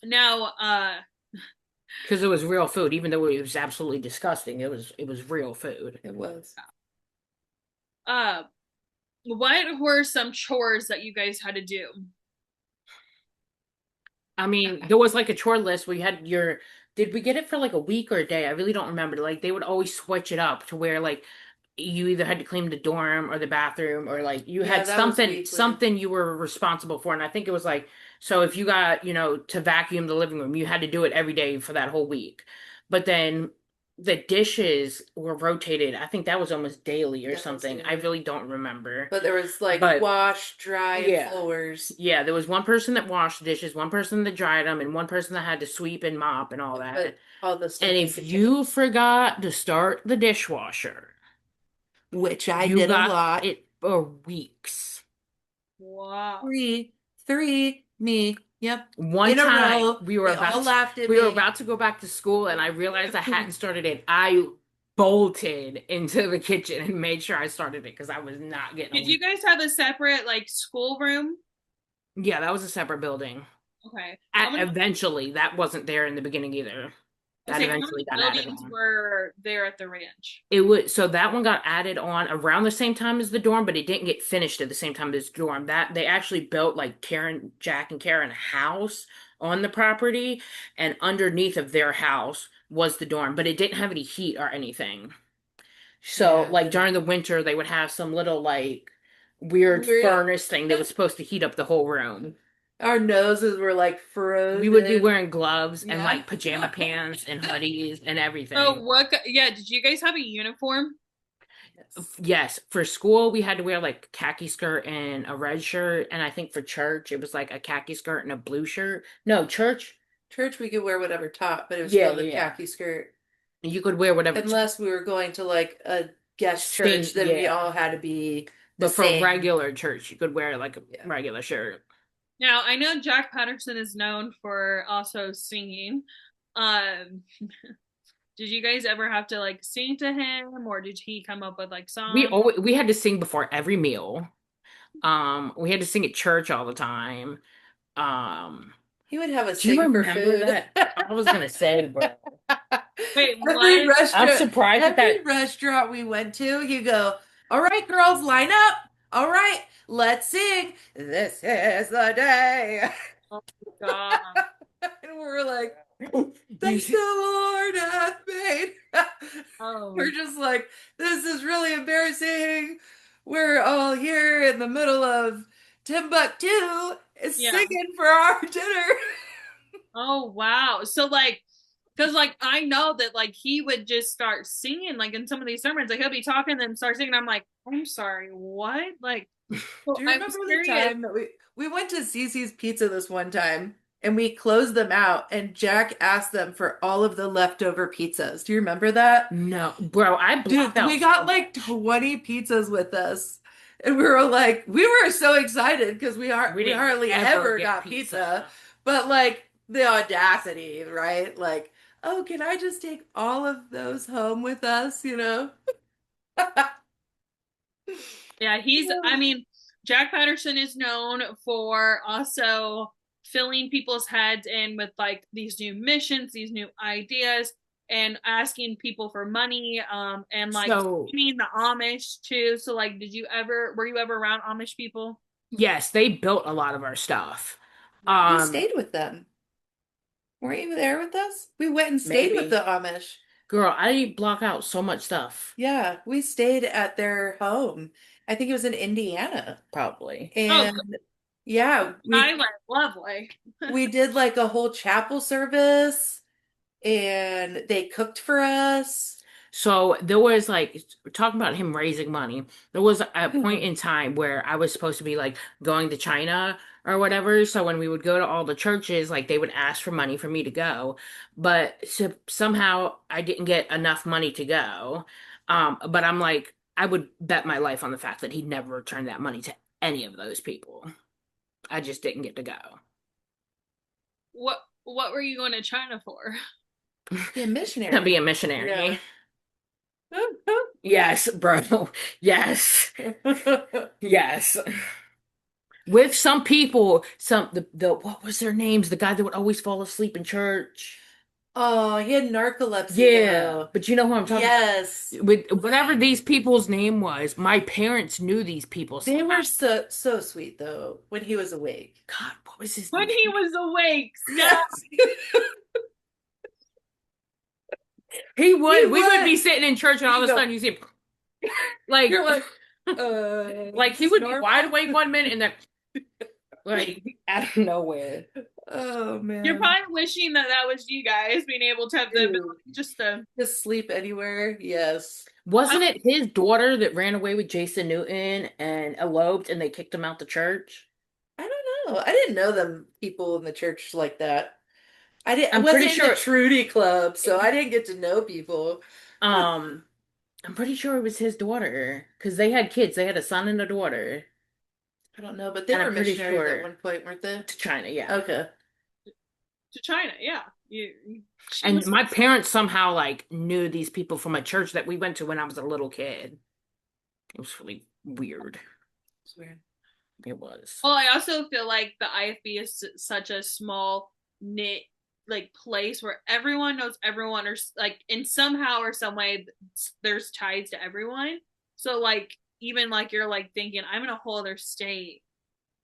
Now, Because it was real food, even though it was absolutely disgusting. It was real food. It was. uh, what were some chores that you guys had to do? I mean, there was like a chore list where you had your. Did we get it for like a week or a day? I really don't remember. Like they would always switch it up to where like you either had to clean the dorm or the bathroom, or like you Yeah, had that was something weekly. something you were responsible for. And I think it was like, so if you got, to vacuum the living room, you had to do it every day for that whole week. But then the dishes were rotated. I think that was almost daily or That was something. I daily. really don't remember. But there was like But wash, dry, and yeah. floors. Yeah, there was one person that washed the dishes, one person that dried them, and one person that had to sweep and mop and all that. But all the And stuff you if could you change. forgot to start the dishwasher, Which I you did a got lot. it for weeks. Wow. Three, me. Yep. One In a time row. They all laughed at we were me. about to go back to school and I realized I hadn't started it. I bolted into the kitchen and made sure I started it because I was not getting Did a you guys have a separate like school room? Yeah, that was a separate building. Okay. Eventually, that wasn't there in the beginning either. Let's That say how eventually many got added buildings on. were there at the ranch? It would so that one got added on around the same time as the dorm, but it didn't get finished at the same time as the dorm. That they actually built like Jack and Karen a house on the property, and underneath of their house was the dorm, but it didn't have any heat or anything. So Yeah, like the during the winter, they would have some little like weird weird. furnace thing that was supposed to heat up the whole room. Our noses were like We would be frozen. wearing gloves and Yeah. like pajama pants and hoodies and Oh, everything. yeah, did you guys have a uniform? Yes. Yes, for school we had to wear like khaki skirt and a red shirt, and I think for church it was like a khaki skirt and a blue shirt. No, church. Church, we could wear whatever top, but it was Yeah, still yeah, the yeah. khaki skirt. You could wear whatever Unless we were going to like a guest same, church, then we yeah. all had to be the But for same. regular church, you could wear like a Yeah. regular shirt. Now, I know Jack Patterson is known for also singing. Um, did you guys ever have to like sing to him or did he come up with like songs? We had to sing before every meal. We had to sing at church all the time. Um, He would have us do you sing for remember food. that? I was gonna say, bro. Wait, Every what? I'm restaurant, surprised that every restaurant we went to, you go, all right, girls, line up. All right, let's sing. This is the day. Oh my God. And we're like, you thank the Lord hath made. Oh, We're just like, this is really embarrassing. We're all here in the middle of Timbuktu yeah. singing for our dinner. Oh, wow. So like, because like I know that like he would just start singing like in some of these sermons, like he'll be talking and then start singing. I'm like, I'm sorry, what? Like, well, Do you I'm remember the serious. time that we went to Cece's Pizza this one time and we closed them out and Jack asked them for all of the leftover pizzas? Do you remember that? No, bro, I blocked Dude, out we so got like much. 20 pizzas with us. And we were like, we were so excited because We we didn't hardly ever ever get got pizza. pizza. But like the audacity, right? Like, oh, can I just take all of those home with us, you know? Yeah, I mean, Jack Patterson is known for also filling people's heads in with like these new missions, these new ideas, and asking people for money, and like So, scamming the Amish too. So, like, were you ever around Amish people? yes, they built a lot of our stuff. We Um, stayed with them. Weren't you there with us? We went and stayed with the maybe. Amish. Girl, I block out so much stuff. Yeah, we stayed at their home. I think it was in Indiana. Probably. Oh, And yeah, Skyline, lovely. we did like a whole chapel service and they cooked for us. So there was like talking about him raising money. There was a point in time where I was supposed to be like going to China or whatever. So when we would go to all the churches, like they would ask for money for me to go, but somehow I didn't get enough money to go. But I'm like, I would bet my life on the fact that he'd never returned that money to any of those people. I just didn't get to go. What were you going to China for? Be a To be a missionary. missionary. Yeah. Yes, bro. Yes. Yes. With some people, the what was their names? The guy that would always fall asleep in church. Oh, he had narcolepsy Yeah, though. but you know who I'm talking Yes. about? With whatever these people's name was, my parents knew these people They somehow. were so sweet though when he was awake. God, what was his When name? he was awake. Yes. He He would. We would be would. sitting in church, and all You of a go, sudden you see him, like, you're like, like is he this would be normal? wide awake one minute, and then like out of nowhere. Oh You're man. probably wishing that that was you guys being able to have the ability Ew. just to. Just sleep anywhere. Yes. Wasn't it his daughter that ran away with Jason Newton and eloped and they kicked him out the church? I don't know. I didn't know them people in the church like that. I I'm pretty wasn't in the sure Trudy Club, so I didn't get to know people. um I'm pretty sure it was his daughter because they had kids. They had a son and a daughter. I don't know, but they And were I'm pretty missionaries at sure one point, weren't they? to China, yeah. Okay. To China, yeah. She And was. my parents somehow like knew these people from a church that we went to when I was a little kid. It was really weird. It's weird. It was. Well, I also feel like the IFB is such a small knit like place where everyone knows everyone, or like in somehow or some way there's ties to everyone. So like even like you're like thinking I'm in a whole other state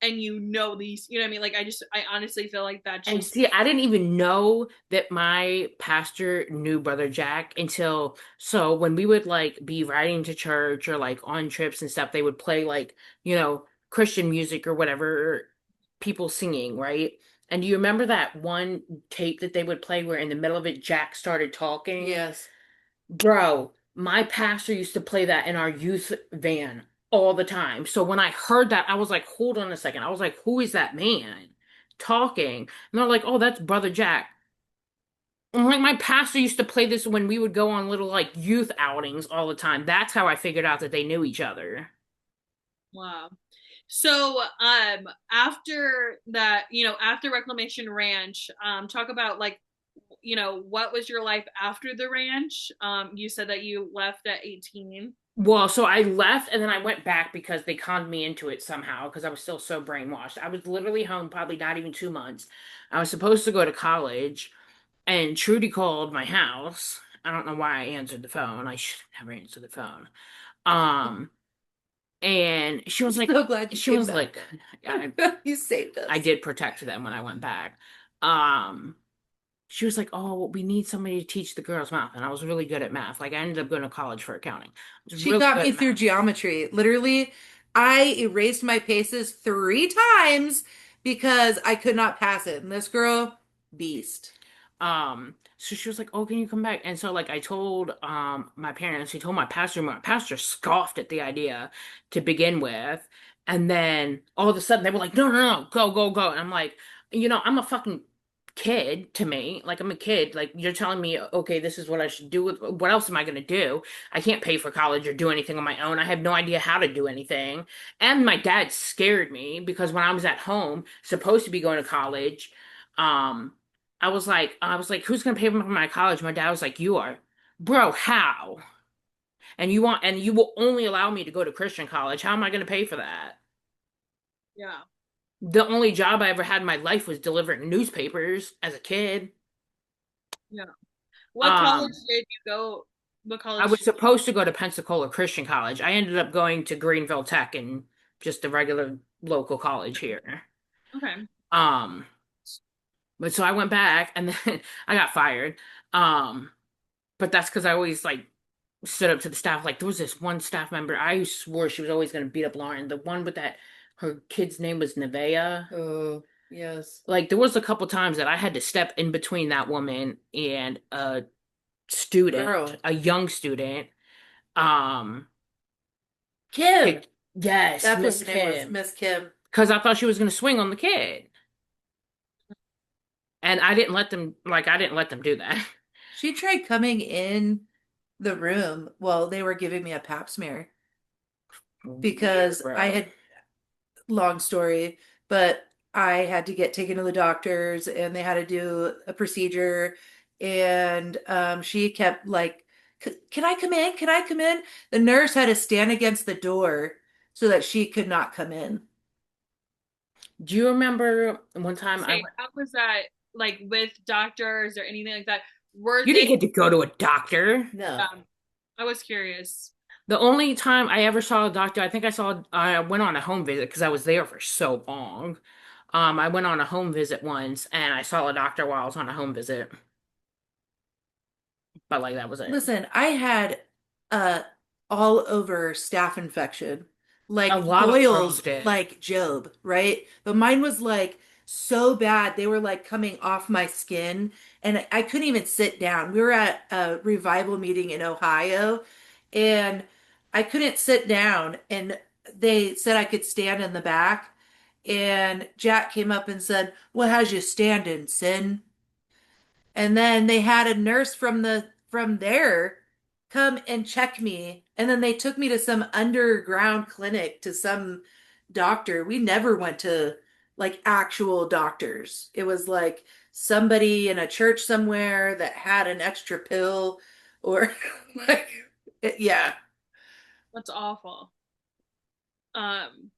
and you know these, you know what I mean? Like I honestly feel like that's And just see, I didn't even know that my pastor knew Brother Jack until so when we would like be riding to church or like on trips and stuff, they would play like, Christian music or whatever, people singing, right? And do you remember that one tape that they would play where in the middle of it Jack started talking? Yes. Bro, my pastor used to play that in our youth van all the time. So when I heard that, I was like, hold on a second. I was like, who is that man talking? And they're like, oh, that's Brother Jack. I'm like, my pastor used to play this when we would go on little like youth outings all the time. That's how I figured out that they knew each other. wow. So after that, after Reclamation Ranch, talk about like what was your life after the ranch? You said that you left at 18. Well, so I left and then I went back because they conned me into it somehow because I was still so brainwashed. I was literally home probably not even 2 months. I was supposed to go to college. And Trudy called my house. I don't know why I answered the phone. I should have never answered the phone. Um, and she I'm was like, so glad you she came was back. like, I, You saved I us. did protect them when I went back. Um, she was like, oh, we need somebody to teach the girls math, and I was really good at math. Like I ended up going to college for accounting. I was She really got good me at through math. geometry. Literally, I erased my paces 3 times because I could not pass it. And this girl, beast. So she was like, "Oh, can you come back?" And so like I told my parents, he told my pastor scoffed at the idea to begin with. And then all of a sudden they were like, "No, no, no, go, go, go." And I'm like, I'm a fucking kid to me. Like I'm a kid. Like you're telling me, okay, this is what I should do with what else am I gonna do? I can't pay for college or do anything on my own. I have no idea how to do anything. And my dad scared me because when I was at home, supposed to be going to college, um I was like, who's gonna pay for my college? My dad was like, you are. Bro, how? And you will only allow me to go to Christian college. How am I gonna pay for that? Yeah. The only job I ever had in my life was delivering newspapers as a kid. Yeah. What college Um, did you go? What I college? was supposed to go to Pensacola Christian College. I ended up going to Greenville Tech and just a regular local college here. Okay. Um, but so I went back and then I got fired. Um, but that's because I always like stood up to the staff. Like there was this one staff member, I swore she was always going to beat up Lauren. The one with that, her kid's name was Nevea. Oh, yes. Like there was a couple times that I had to step in between that woman and a student, Girl. a young student. Um, Kim. yes, That's what Miss her name was. Kim, Miss Kim. because I thought she was going to swing on the kid, and I didn't let them do that. She tried coming in the room while they were giving me a pap smear Weird, because I bro. had, long story, but I had to get taken to the doctors and they had to do a procedure. And she kept like, Can I come in? Can I come in?" The nurse had to stand against the door so that she could not come in. Do you remember one time I Say, went? how was that like with doctors or anything like that? Were You they? didn't get to go to a doctor. No. I was curious. The only time I ever saw a doctor, I went on a home visit because I was there for so long. I went on a home visit once and I saw a doctor while I was on a home visit, but like that was it. Listen, I had uh all over staph infection, A like lot of boils girls did. like Job, right? But mine was like so bad. They were like coming off my skin, and I couldn't even sit down. We were at a revival meeting in Ohio, and I couldn't sit down. And they said I could stand in the back. And Jack came up and said, "What has you standing, Sin?" And then they had a nurse from there come and check me. And then they took me to some underground clinic to some doctor. We never went to like actual doctors. It was like somebody in a church somewhere that had an extra pill or like yeah. That's awful. Um,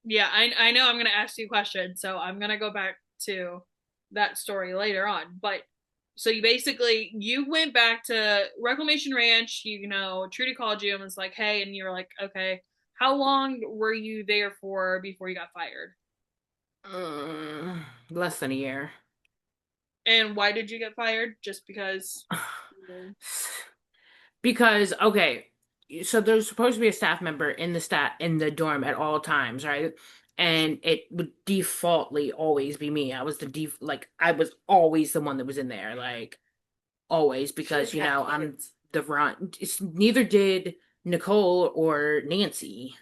yeah, I know I'm gonna ask you questions, so I'm gonna go back to that story later on. But so you went back to Reclamation Ranch, Trudy called you and was like, hey, and you were like, okay. How long were you there for before you got fired? Less than a year. And why did you get fired? Just because? Because okay, so there's supposed to be a staff member in the dorm at all times, right? And it would defaultly always be me. I was I was always the one that was in there, like always, because I'm the front. Neither did Nicole or Nancy,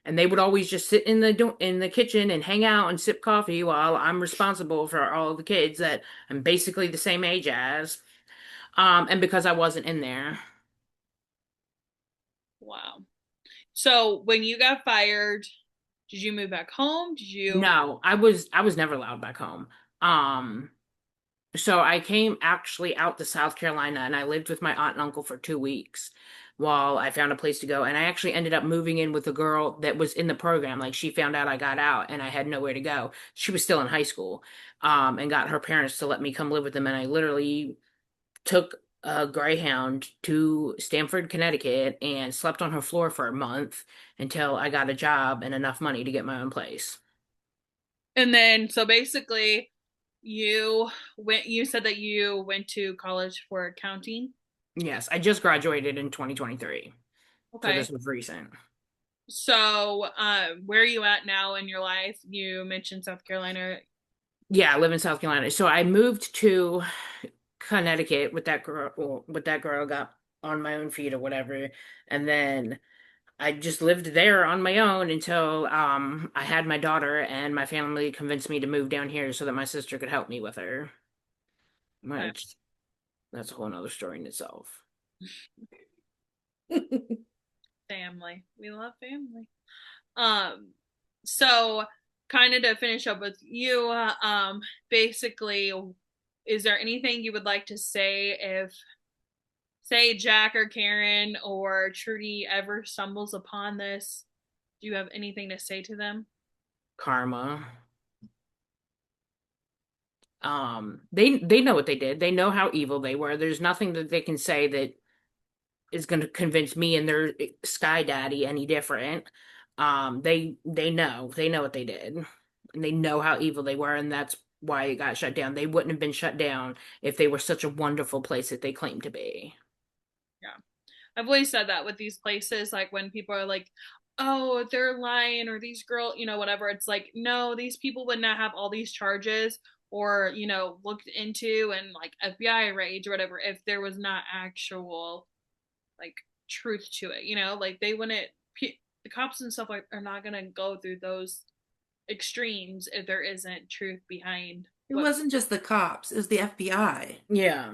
and they would always just sit in the kitchen and hang out and sip coffee while I'm responsible for all the kids that I'm basically the same age as. And because I wasn't in there. Wow. So when you got fired, did you move back home? Did you? No, I was never allowed back home. Um, so I came actually out to South Carolina and I lived with my aunt and uncle for 2 weeks while I found a place to go. And I actually ended up moving in with a girl that was in the program. Like she found out I got out and I had nowhere to go. She was still in high school, and got her parents to let me come live with them. And I literally took a Greyhound to Stamford, Connecticut, and slept on her floor for a month until I got a job and enough money to get my own place. And then, so basically, you said that you went to college for accounting. Yes, I just graduated in 2023. So Okay. this was recent. So, where are you at now in your life? You mentioned South Carolina. Yeah, I live in South Carolina. So I moved to Connecticut with that girl, got on my own feet or whatever. And then I just lived there on my own until I had my daughter and my family convinced me to move down here so that my sister could help me with her. Okay. Which that's a whole nother story in itself. Family. We love family. Um, so kind of to finish up with you, basically, is there anything you would like to say if, say, Jack or Karen or Trudy ever stumbles upon this? Do you have anything to say to them? Karma. They know what they did. They know how evil they were. There's nothing that they can say that is going to convince me and their sky daddy any different. They know what they did, and they know how evil they were, and that's why it got shut down. They wouldn't have been shut down if they were such a wonderful place that they claimed to be. Yeah. I've always said that with these places, like when people are like, oh, they're lying or these girl, whatever. It's like, no, these people would not have all these charges or, looked into and like FBI raids or whatever if there was not actual like truth to it, like they wouldn't, the cops and stuff like are not going to go through those extremes if there isn't truth behind It what. wasn't just the cops, it was the FBI. Yeah.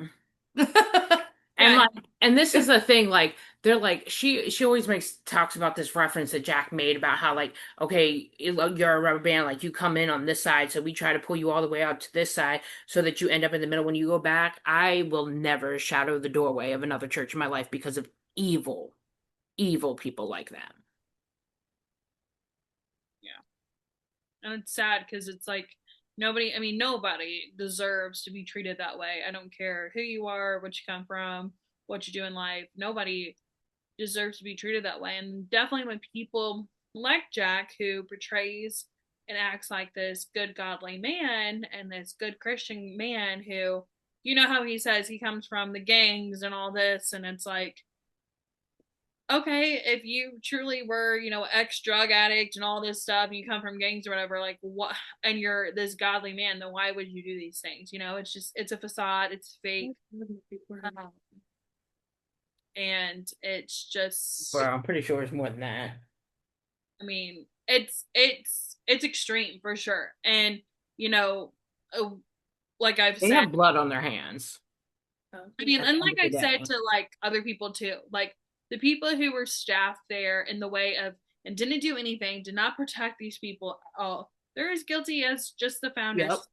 And Yeah. like, and this is the thing, like, they're like, she always talks about this reference that Jack made about how, like, okay, you're a rubber band, like, you come in on this side, so we try to pull you all the way out to this side so that you end up in the middle when you go back. I will never shadow the doorway of another church in my life because of evil, evil people like that. Yeah. And it's sad because it's like nobody deserves to be treated that way. I don't care who you are, what you come from, what you do in life. Nobody deserves to be treated that way. And definitely when people like Jack, who portrays and acts like this good, godly man and this good Christian man who, how he says he comes from the gangs and all this, and it's like, okay, if you truly were, ex drug addict and all this stuff, and you come from gangs or whatever, like what, and you're this godly man, then why would you do these things? It's a facade, it's fake, um, and it's just, Well, I'm pretty sure it's more than that. I mean, it's extreme for sure, and you know, uh, like I've They said. have blood on their hands I mean, at and the end like of the I said day. to like other people too, like the people who were staffed there in the way of and didn't do anything, did not protect these people at all. They're as guilty as just the Yep. founders,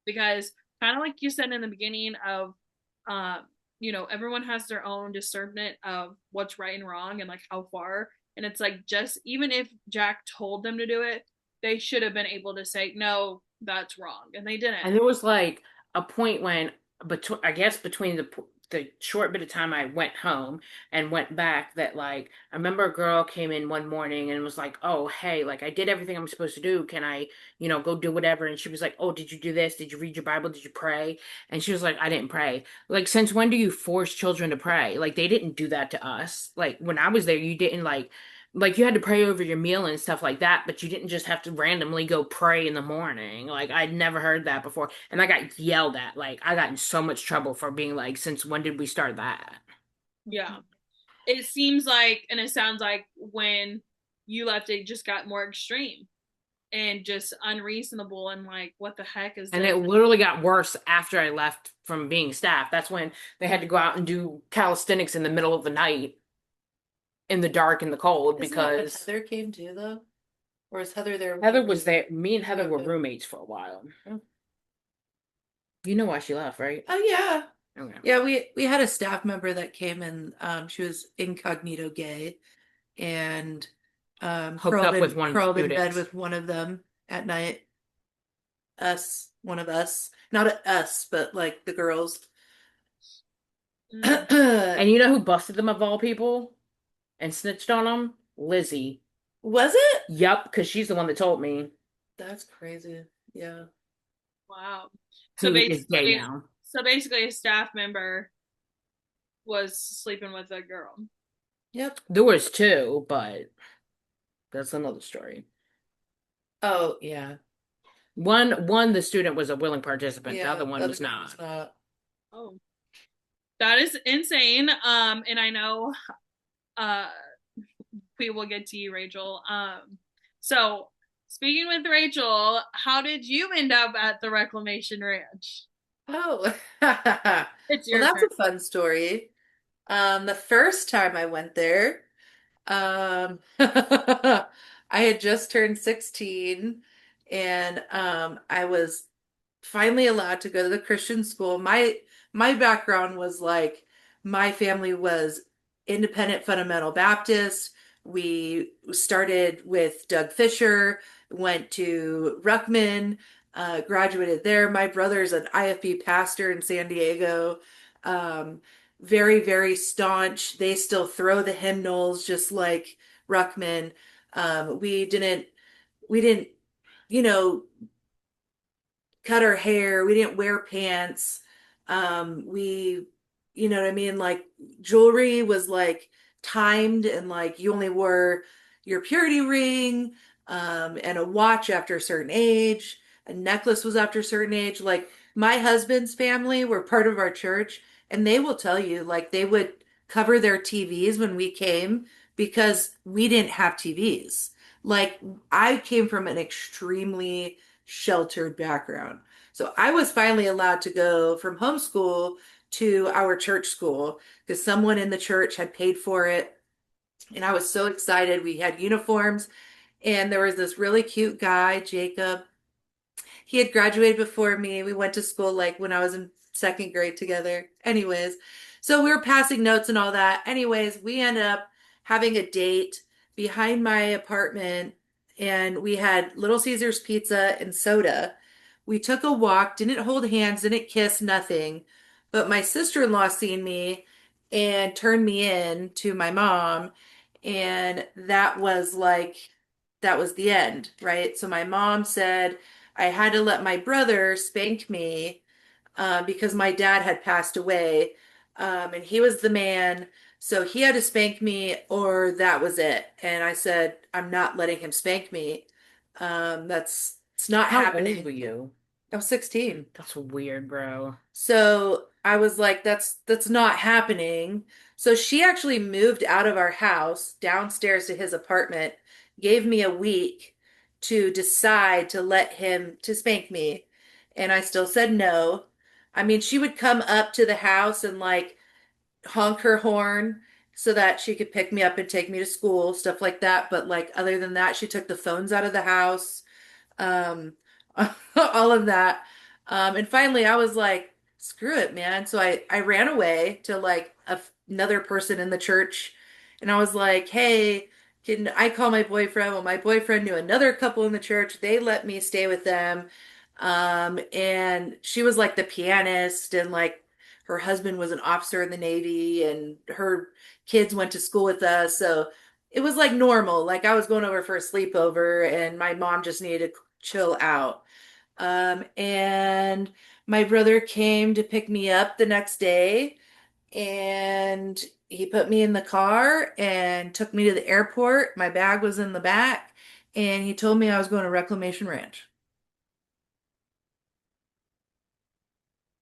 because kind of like you said in the beginning of, everyone has their own discernment of what's right and wrong and like how far. And it's like just even if Jack told them to do it, they should have been able to say no, that's wrong, and they didn't. And there was like a point when, between I guess between the short bit of time I went home and went back, that like I remember a girl came in one morning and was like, "Oh, hey, like I did everything I'm supposed to do. Can I, go do whatever?" And she was like, "Oh, did you do this? Did you read your Bible? Did you pray?" And she was like, "I didn't pray." Like, since when do you force children to pray? Like, they didn't do that to us. Like, when I was there, you didn't like you had to pray over your meal and stuff like that, but you didn't just have to randomly go pray in the morning. Like, I'd never heard that before. And I got yelled at. Like, I got in so much trouble for being like, since when did we start that? Yeah. It seems like, and it sounds like when you left, it just got more extreme and just unreasonable. And like, what the heck is And this? it literally got worse after I left from being staff. That's when they had to go out and do calisthenics in the middle of the night, in the dark and the cold, Isn't that when because Heather came too, though? Or is Heather there when Heather you was were? there. Me and Heather were Okay. roommates for a while. You know why she left, right? Oh yeah. Okay. Yeah, we had a staff member that came and she was incognito gay and Hooked up with one of the crawled in bed students. with one of them at night. One of us. Not us, but like the girls. Mm, And you know who busted them of all people and snitched on them? Lizzie. Was it? Yup, because she's the one that told me, That's crazy. Yeah. wow. So who is gay basically, now. a staff member was sleeping with a girl. Yep. There was two, but that's another story. Oh, yeah. One, the student was a willing participant. The Yeah, other one the other was one was not. not. Oh, that is insane. And I know, uh, we will get to you, Rachel. So speaking with Rachel, how did you end up at the Reclamation Ranch? Oh. It's Well, your that's turn. a fun story. The first time I went there, I had just turned 16 and I was finally allowed to go to the Christian school. My background was like my family was independent fundamental Baptist. We started with Doug Fisher, went to Ruckman, graduated there. My brother's an IFB pastor in San Diego. Um, very, very staunch. They still throw the hymnals just like Ruckman. We didn't, you know, cut our hair. We didn't wear pants. We, you know what I mean? Like jewelry was like timed and like you only wore your purity ring, and a watch after a certain age. A necklace was after a certain age. Like my husband's family were part of our church and they will tell you like they would cover their TVs when we came because we didn't have TVs. Like I came from an extremely sheltered background. So I was finally allowed to go from homeschool to our church school because someone in the church had paid for it. And I was so excited. We had uniforms, and there was this really cute guy, Jacob. He had graduated before me. We went to school like when I was in second grade together. Anyways, so we were passing notes and all that. Anyways, we ended up having a date behind my apartment and we had Little Caesars pizza and soda. We took a walk, didn't hold hands, didn't kiss, nothing. But my sister-in-law seen me and turned me in to my mom. And that was the end, right? So my mom said, I had to let my brother spank me because my dad had passed away. And he was the man So he had to spank me or that was it. And I said, I'm not letting him spank me. It's not How old happening. were you? I was 16. That's weird, bro. So I was like, that's not happening. So she actually moved out of our house downstairs to his apartment, gave me a week to decide to let him to spank me. And I still said no. I mean, she would come up to the house and like honk her horn so that she could pick me up and take me to school, stuff like that. But like other than that, she took the phones out of the house, um, all of that. And finally, I was like, screw it, man. So I ran away to like another person in the church, and I was like, hey, can I call my boyfriend? Well, my boyfriend knew another couple in the church. They let me stay with them. And she was like the pianist, and like her husband was an officer in the Navy, and her kids went to school with us. So it was like normal. Like I was going over for a sleepover, and my mom just needed to chill out. And my brother came to pick me up the next day, and he put me in the car and took me to the airport. My bag was in the back, and he told me I was going to Reclamation Ranch.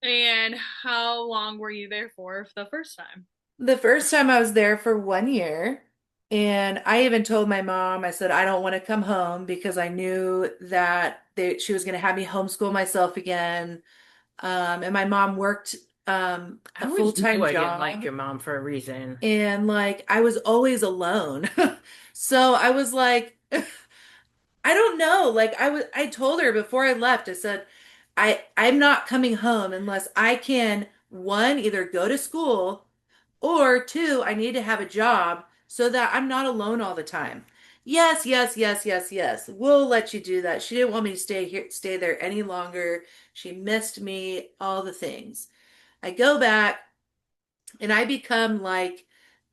And how long were you there for the first time? The first time I was there for 1 year, and I even told my mom, I said, I don't want to come home because I knew that she was going to have me homeschool myself again. And my mom worked I a always full-time knew I didn't like job, your mom for a reason. and like I was always alone. So I was like, I don't know. Like I told her before I left, I said, I'm not coming home unless I can, one, either go to school, or two, I need to have a job so that I'm not alone all the time. Yes, yes, yes, yes, yes. We'll let you do that. She didn't want me to stay here, stay there any longer. She missed me, all the things. I go back and I become like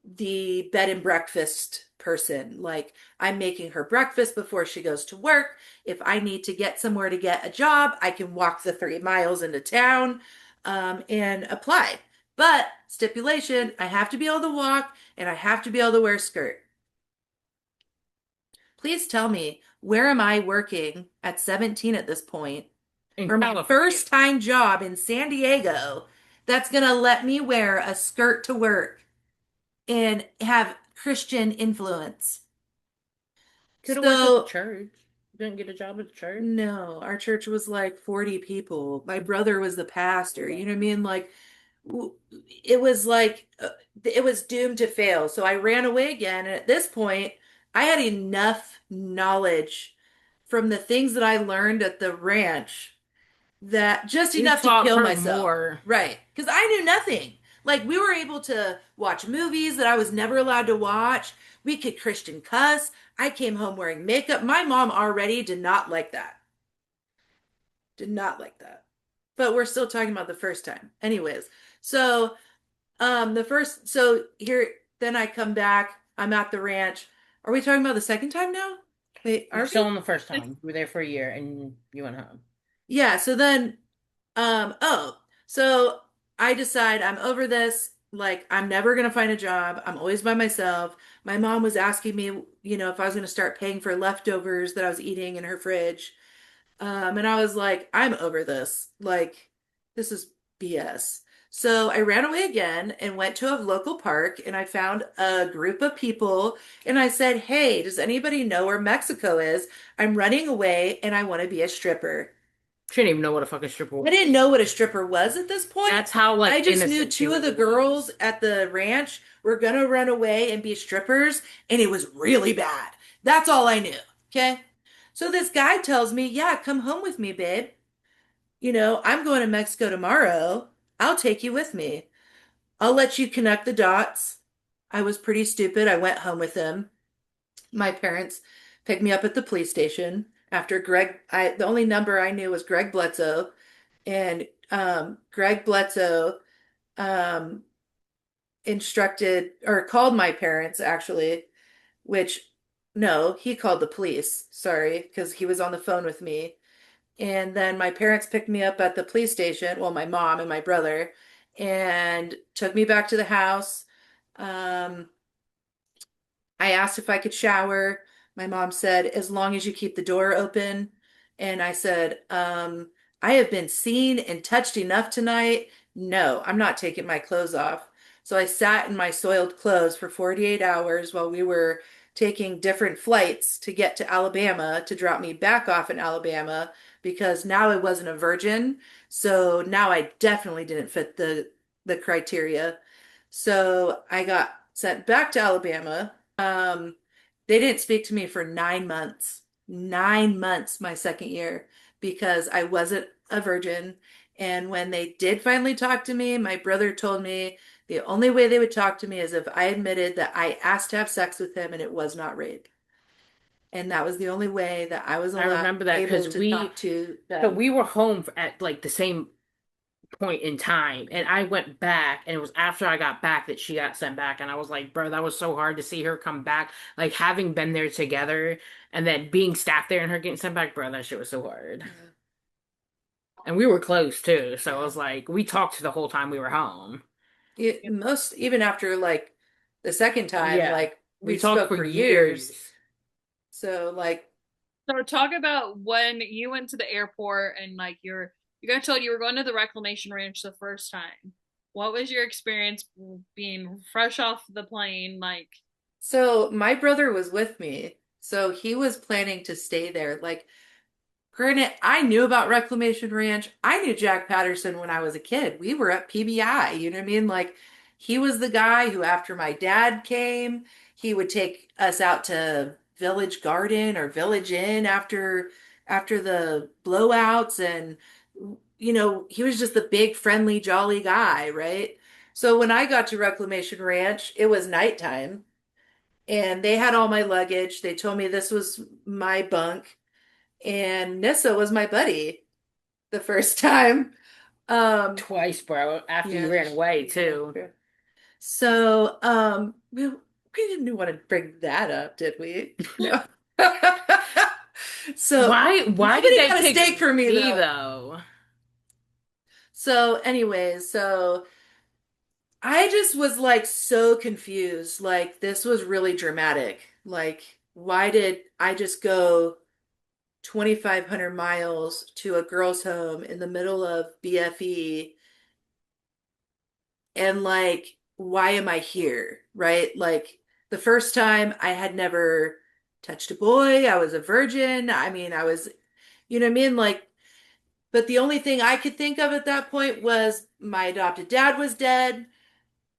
the bed and breakfast person. Like I'm making her breakfast before she goes to work. If I need to get somewhere to get a job, I can walk the 3 miles into town, and apply. But stipulation, I have to be able to walk and I have to be able to wear a skirt. Please tell me, where am I working at 17 at this point In for my California. first time job in San Diego that's going to let me wear a skirt to work and have Christian influence? Could have worked at the So, church. Didn't get a job at the church. no, our church was like 40 people. My brother was the pastor. You know what I mean? Like, it was like it was doomed to fail. So I ran away again. And at this point, I had enough knowledge from the things that I learned at the ranch that just You enough to taught kill her myself. more. Right. Because I knew nothing. Like we were able to watch movies that I was never allowed to watch. We could Christian cuss. I came home wearing makeup. My mom already did not like that. Did not like that. But we're still talking about the first time. Anyways, so the first so here then I come back. I'm at the ranch. Are we talking about the second time now? Wait, You're are still we? on the first time. You were there for a year and you went home. Yeah, so then so I decide I'm over this. Like, I'm never gonna find a job. I'm always by myself. My mom was asking me, if I was gonna start paying for leftovers that I was eating in her fridge. And I was like, I'm over this. Like, this is BS. So I ran away again and went to a local park, and I found a group of people and I said, hey, does anybody know where Mexico is? I'm running away and I want to be a stripper. She didn't even know what a fucking stripper I was. didn't know what a stripper was at this point. That's how I like just knew innocent she two of really the was. girls at the ranch were gonna run away and be strippers, and it was really bad. That's all I knew. Okay. So this guy tells me, yeah, come home with me, babe. I'm going to Mexico tomorrow. I'll take you with me. I'll let you connect the dots. I was pretty stupid. I went home with him. My parents picked me up at the police station after the only number I knew was Greg Bledsoe, and Greg Bledsoe um, instructed or called my parents actually, which no, he called the police. Sorry, because he was on the phone with me. And then my parents picked me up at the police station, well, my mom and my brother, and took me back to the house. Um, I asked if I could shower. My mom said, as long as you keep the door open. And I said, I have been seen and touched enough tonight. No, I'm not taking my clothes off. So I sat in my soiled clothes for 48 hours while we were taking different flights to get to Alabama to drop me back off in Alabama because now I wasn't a virgin. So now I definitely didn't fit the criteria. So I got sent back to Alabama. They didn't speak to me for 9 months. 9 months my second year because I wasn't a virgin. And when they did finally talk to me, my brother told me the only way they would talk to me is if I admitted that I asked to have sex with him and it was not rape. And that was the only way that I was I allowed remember that able because to talk to them. we were home at like the same point in time, and I went back, and it was after I got back that she got sent back, and I was like, bro, that was so hard to see her come back, like having been there together, and then being staffed there and her getting sent back, bro, that shit was so hard. Yeah. And we were close too, so it Yeah. was like we talked the whole time we were home. Most, even after like the second time, Yeah, like we we talked spoke for for years. years. So like, So talk about when you went to the airport and like you got told you were going to the Reclamation Ranch the first time. What was your experience being fresh off the plane? Like, so my brother was with me. So he was planning to stay there. Like, granted, I knew about Reclamation Ranch. I knew Jack Patterson when I was a kid. We were at PBI, you know what I mean? Like, he was the guy who, after my dad came, he would take us out to Village Garden or Village Inn after the blowouts, and he was just the big, friendly, jolly guy, right? So when I got to Reclamation Ranch, it was nighttime, and they had all my luggage. They told me this was my bunk, and Nissa was my buddy the first time. Um, Twice, bro, after you yeah, ran away yeah. too. Yeah. So, we didn't want to bring that up, did we? No. So Why did nobody they got a pick steak for me me though. though? So, anyways, so I just was like so confused. Like, this was really dramatic. Like, why did I just go 2,500 miles to a girl's home in the middle of BFE, and like, why am I here? Right? Like, the first time I had never touched a boy, I was a virgin. I mean, I was, you know what I mean? Like, but the only thing I could think of at that point was my adopted dad was dead.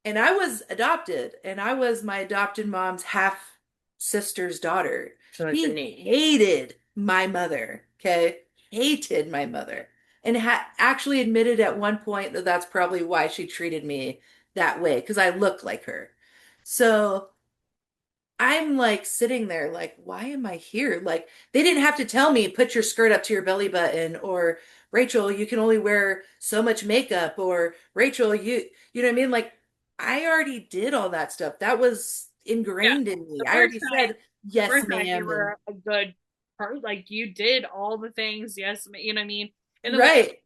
And I was adopted, and I was my adopted mom's half sister's daughter. So like the He knee. hated my mother, okay? Hated my mother. And actually admitted at one point that that's probably why she treated me that way, because I look like her. So I'm like sitting there, like, why am I here? Like, they didn't have to tell me, put your skirt up to your belly button, or Rachel, you can only wear so much makeup, or Rachel, you know what I mean? Like, I already did all that stuff. That was yeah, ingrained in me. the I first already time, said the yes, first time you ma'am, and were a good part, like you did all the things. Yes, you know what I mean. In the way, right,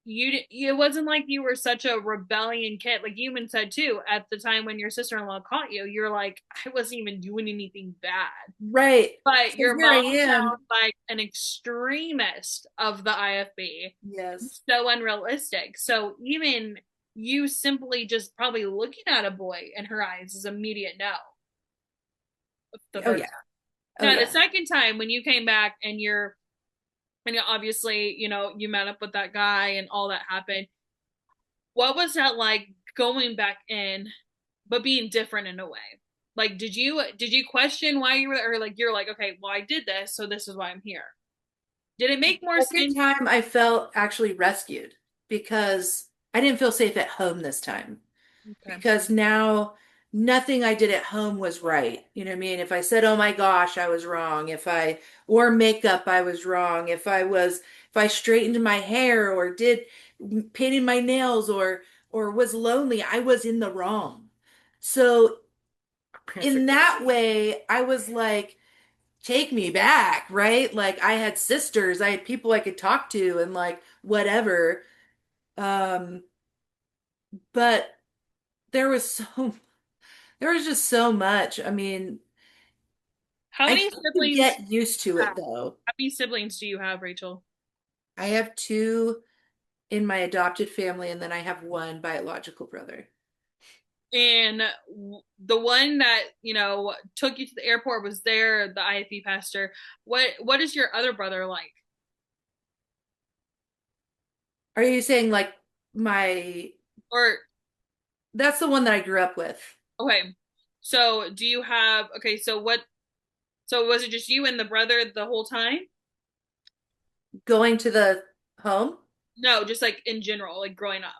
it wasn't like you were such a rebellion kid, like you even said too at the time when your sister-in-law caught you. You're like, I wasn't even doing anything bad. right. But So your here I mom am. sounds like an extremist of the IFB. Yes. So unrealistic. So even you simply just probably looking at a boy in her eyes is immediate no. The Oh first yeah. time. Oh Now the yeah. second time when you came back and obviously, you met up with that guy and all that happened. What was that like going back in, but being different in a way? Like, did you question why you were, or like you're like, okay, well, I did this, so this is why I'm here. Did it make more Second sense? time I felt actually rescued because I didn't feel safe at home this time. Okay. Because now nothing I did at home was right. You know what I mean? If I said, "Oh my gosh," I was wrong. If I wore makeup, I was wrong. If I straightened my hair or did painted my nails or was lonely, I was in the wrong. So Parents are in that crazy. way, I was like, take me back, right? Like, I had sisters, I had people I could talk to and like whatever. Um, but there was so there was just so much. I mean, How I many think you siblings get used to how it though. many siblings do you have, Rachel? I have two in my adopted family, and then I have one biological brother. And the one that, took you to the airport was there, the IFB pastor. What is your other brother like? Are you saying like my, Or that's the one that I grew up with, okay. So do you have okay, so was it just you and the brother the whole time? going to the home? No, just like in general, like growing up.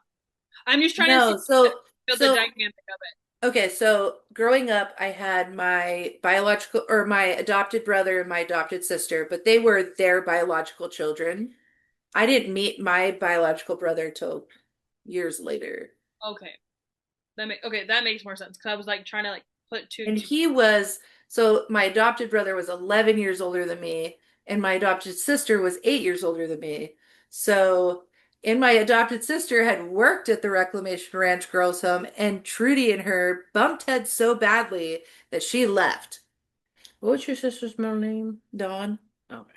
I'm just trying to see No, so feel the so dynamic of okay, so growing up, I had my biological or my adopted brother and my adopted sister, but they were their biological children. I didn't meet my biological brother till years later. it. Okay. That makes more sense because I was like trying to like put And two. he was, so my adopted brother was 11 years older than me, and my adopted sister was 8 years older than me. So, and my adopted sister had worked at the Reclamation Ranch Girls Home, and Trudy and her bumped heads so badly that she left. What was your sister's middle name? Dawn. Okay.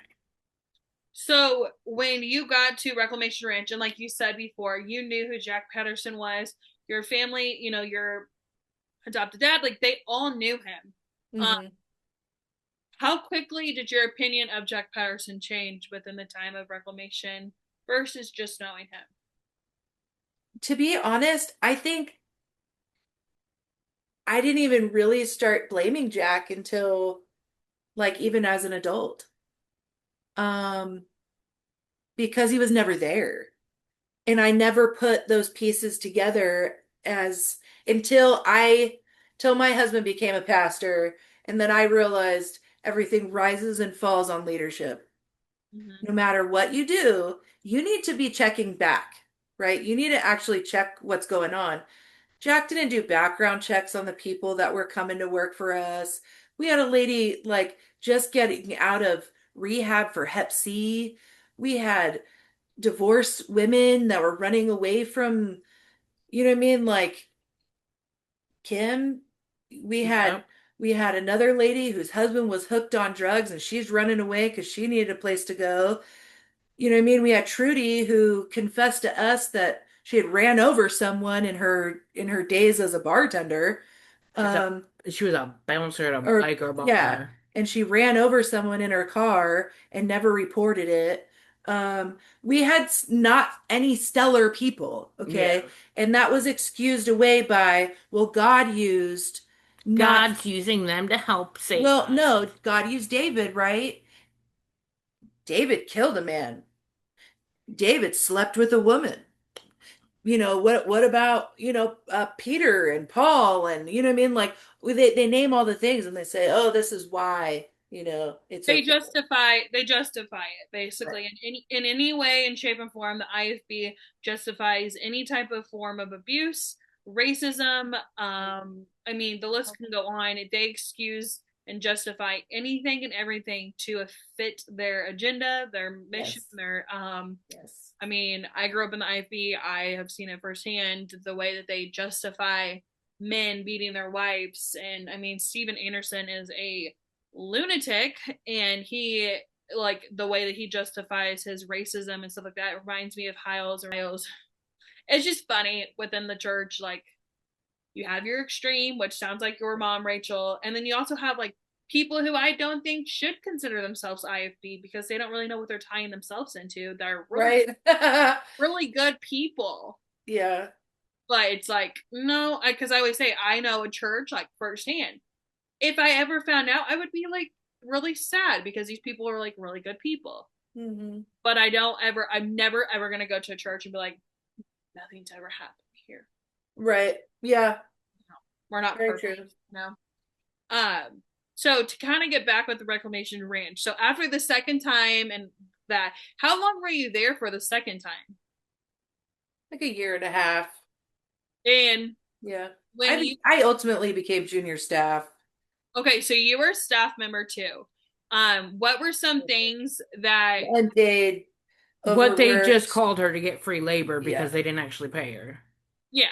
So when you got to Reclamation Ranch, and like you said before, you knew who Jack Patterson was. Your family, your adopted dad, like they all knew him. Um, Hmm. how quickly did your opinion of Jack Patterson change within the time of Reclamation versus just knowing him? To be honest, I think I didn't even really start blaming Jack until like even as an adult. Um, because he was never there. And I never put those pieces together as until till my husband became a pastor, and then I realized everything rises and falls on leadership. Mm-hmm. No matter what you do, you need to be checking back, right? You need to actually check what's going on. Jack didn't do background checks on the people that were coming to work for us. We had a lady like just getting out of rehab for Hep C. We had divorced women that were running away from, you know what I mean? Like Kim, we had Yep. we had another lady whose husband was hooked on drugs and she's running away because she needed a place to go. You know what I mean? We had Trudy who confessed to us that she had ran over someone in her days as a bartender. As a, Um, she was a bouncer at a or biker yeah, bar. and she ran over someone in her car and never reported it. We had not any stellar people, Yeah. okay? And that was excused away by, well, God used not, God's using them to help save well, us. no, God used David, right? David killed a man. David slept with a woman. What about, Peter and Paul and you know what I mean? Like they name all the things and they say, oh, this is why, it's okay. They justify it basically in any way and shape and form. The IFB justifies any type of form of abuse, racism. I mean, the list can go on. They excuse and justify anything and everything to fit their agenda, their mission, Yes. their Yes. I mean, I grew up in the IFB. I have seen it firsthand the way that they justify men beating their wives. And I mean, Steven Anderson is a lunatic, and he, like, the way that he justifies his racism and stuff like that reminds me of Hiles or Hiles. It's just funny within the church. Like, you have your extreme, which sounds like your mom, Rachel, and then you also have like people who I don't think should consider themselves IFB because they don't really know what they're tying themselves into. They're really Right. really good people. Yeah. But it's like, no, because I always say, I know a church like firsthand. If I ever found out, I would be like really sad because these people are like really good people. Hmm. But I'm never ever going to go to a church and be like, nothing's ever happened here. Right. Yeah. No, we're not Very perfect. true. No. So to kind of get back with the Reclamation Ranch. So after the second time and that, how long were you there for the second time? Like a year and a half. And Yeah. when you I ultimately became junior staff. Okay, so you were a staff member too. What were some things that Unpaid, What they just overworked. called her to get free labor because Yeah. they didn't actually pay her. yeah.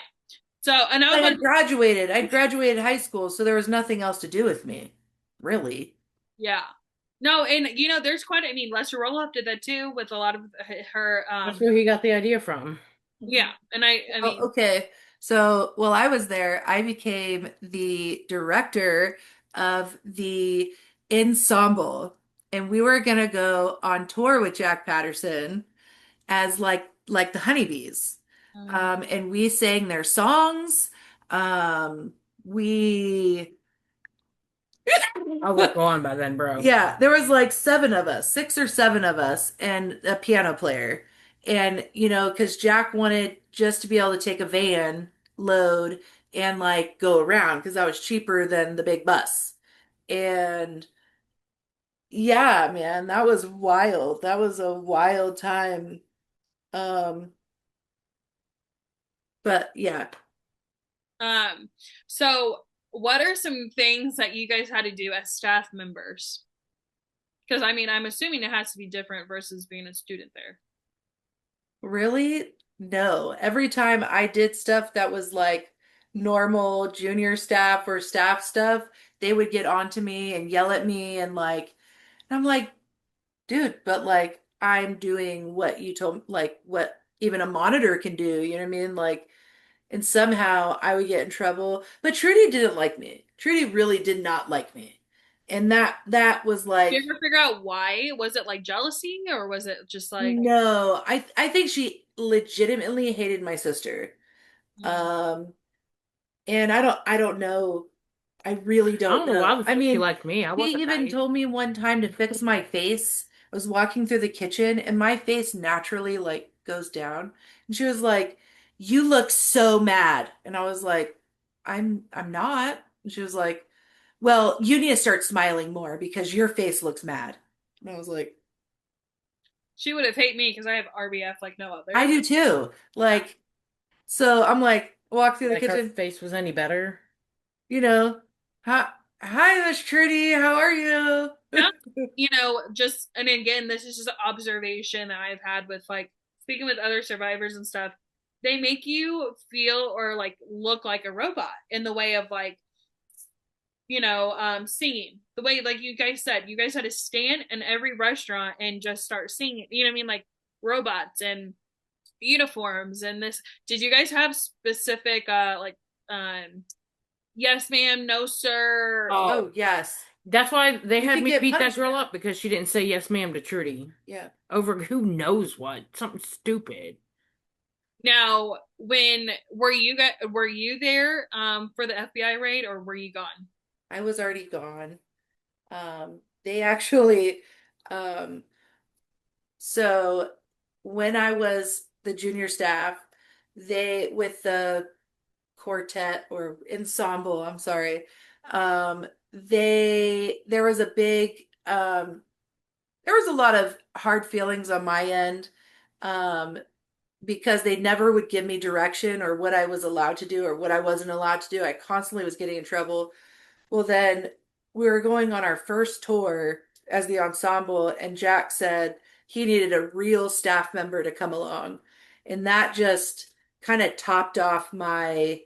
So, and I I was about had to, graduated. I'd graduated high school, so there was nothing else to do with me, really. yeah. No, and there's quite, I mean, Lester Roloff did that too with a lot of her, That's where he got the idea from. yeah. And I Oh, mean, okay. So while I was there, I became the director of the ensemble, and we were gonna go on tour with Jack Patterson as like the honeybees. And we sang their songs. Um, we I was gone by then, bro. Yeah, there was like seven of us, six or seven of us, and a piano player. And, because Jack wanted just to be able to take a van load and like go around because that was cheaper than the big bus. And yeah, man, that was wild. That was a wild time. Um, but yeah, um, so what are some things that you guys had to do as staff members? Because I mean, I'm assuming it has to be different versus being a student there. really, no. Every time I did stuff that was like normal junior staff or staff stuff, they would get onto me and yell at me and I'm like, dude, but like I'm doing what you told, like what even a monitor can do, you know what I mean? Like, and somehow I would get in trouble. But Trudy didn't like me. Trudy really did not like me. And that was Did like, you ever figure out why? Was it like jealousy or was it just like, no, I think she legitimately hated my sister. mm, Um, and I don't know. I really I don't don't know why know. the I fuck she mean, liked me. I he wasn't even nice. told me one time to fix my face. I was walking through the kitchen and my face naturally like goes down. And she was like, "You look so mad." And I was like, I'm not." And she was like, "Well, you need to start smiling more because your face looks mad." And I was like, she would have hated me because I have RBF like no "I other. do too." Yeah. Like, so I'm like, walk through the Like her kitchen. face was any better. you know, hi, hi, Miss Trudy, how are you? Yeah. Just and again, this is just an observation that I've had with like speaking with other survivors and stuff. They make you feel or like look like a robot in the way of like, singing. The way like you guys said, you guys had to stand in every restaurant and just start singing. You know what I mean? Like robots and uniforms and this. Did you guys have specific like yes ma'am, no sir? Oh, Oh, yes. that's why they You had could me get beat that girl punishment. up because she didn't say yes, ma'am to Trudy. Yeah, Over who knows what. Something stupid. Now, when were you there for the FBI raid or were you gone? I was already gone. They actually, um, so when I was the junior staff, they, with the quartet or ensemble, I'm sorry, there was a big, there was a lot of hard feelings on my end. Um, because they never would give me direction or what I was allowed to do or what I wasn't allowed to do. I constantly was getting in trouble. Well, then we were going on our first tour as the ensemble, and Jack said he needed a real staff member to come along. And that just kind of topped off my,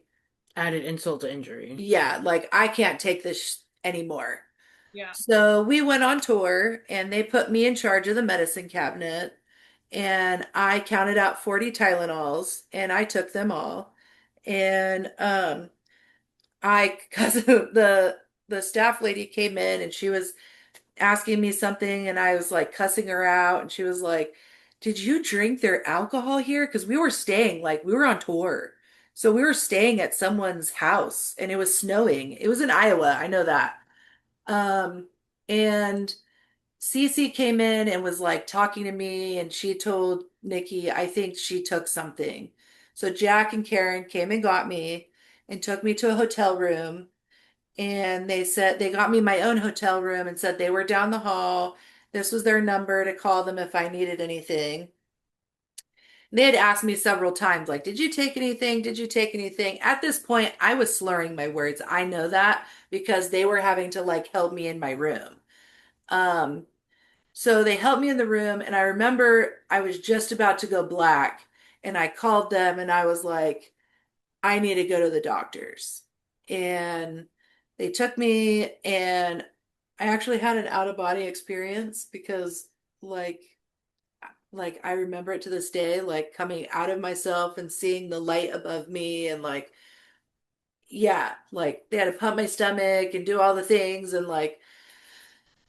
Added insult to injury. yeah, like I can't take this anymore. Yeah. So we went on tour and they put me in charge of the medicine cabinet and I counted out 40 Tylenols and I took them all. And cuz the staff lady came in and she was asking me something and I was like cussing her out and she was like, "Did you drink their alcohol here?" Cuz we were staying, like we were on tour. So we were staying at someone's house and it was snowing. It was in Iowa, I know that. Um and Cece came in and was like talking to me, and she told Nikki, I think she took something. So Jack and Karen came and got me and took me to a hotel room. And they said they got me my own hotel room and said they were down the hall. This was their number to call them if I needed anything. They had asked me several times, like, did you take anything? Did you take anything? At this point, I was slurring my words. I know that because they were having to like help me in my room. Um, So they helped me in the room, and I remember I was just about to go black, and I called them and I was like, I need to go to the doctors. And they took me, and I actually had an out of body experience because like I remember it to this day, like coming out of myself and seeing the light above me, and like yeah, like they had to pump my stomach and do all the things, and like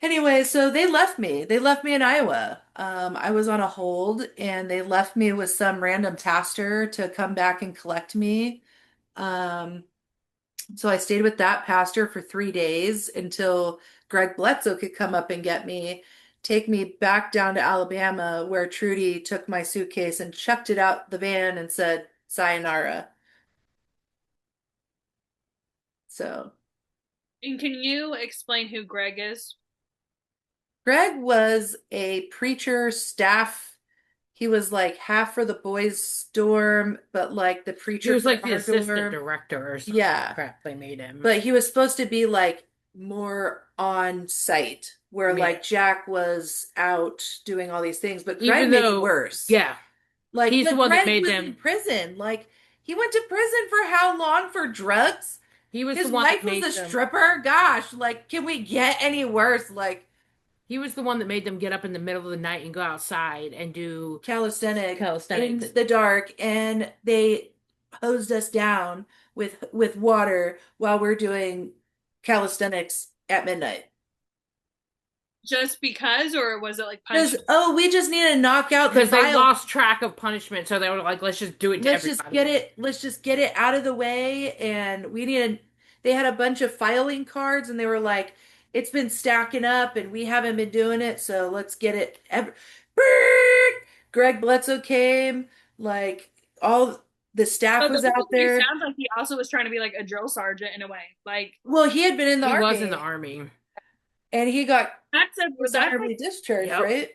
anyway, so they left me. They left me in Iowa. I was on a hold, and they left me with some random pastor to come back and collect me. Um, so I stayed with that pastor for 3 days until Greg Bledsoe could come up and get me, take me back down to Alabama, where Trudy took my suitcase and chucked it out the van and said, "Sayonara." So And can you explain who Greg is? Greg was a preacher staff. He was like half for the boys' dorm, but like the He preacher was for like the our assistant dorm. director or some Yeah. crap they made him. But he was supposed to be like more on site, where Yeah. like Jack was out doing all these things, but Greg Even made it though, worse. yeah, Like, he's the but one that Greg made was in them. prison. Like, he went to prison for how long for drugs? He was the His one that wife was a made them. stripper. Gosh, like, can we get any worse? Like, He was the one that made them get up in the middle of the night and go outside and do calisthenic in calisthenics. the dark, and they hosed us down with water while we're doing calisthenics at midnight. Just because, or was it like Because, punishment? oh, we just need to knock out the Because they file. lost track of punishment, so they were like, let's just do it to everybody. Let's just get it out of the way. And they had a bunch of filing cards, and they were like, it's been stacking up and we haven't been doing it. So let's get it. Greg Bledsoe came, like all the staff But the was way out he there. sounds like he also was trying to be like a drill sergeant in a way. Like Well, he had been in the He was in the army, army. and he got that's like dishonorably discharged, Yep. right?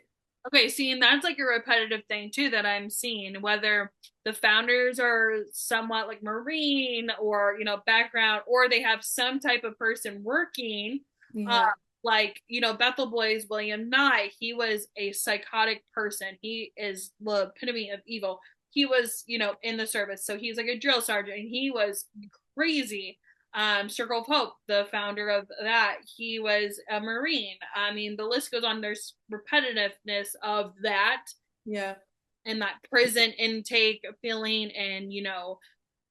okay, see, and that's like a repetitive thing too that I'm seeing, whether the founders are somewhat like Marine or, background, or they have some type of person working. Uh, Yeah. like, Bethel Boys, William Nye, he was a psychotic person. He is the epitome of evil. He was, in the service. So he's like a drill sergeant, and he was crazy. Circle of Hope, the founder of that, he was a Marine. I mean, the list goes on. There's repetitiveness of that Yeah. and that prison intake feeling, and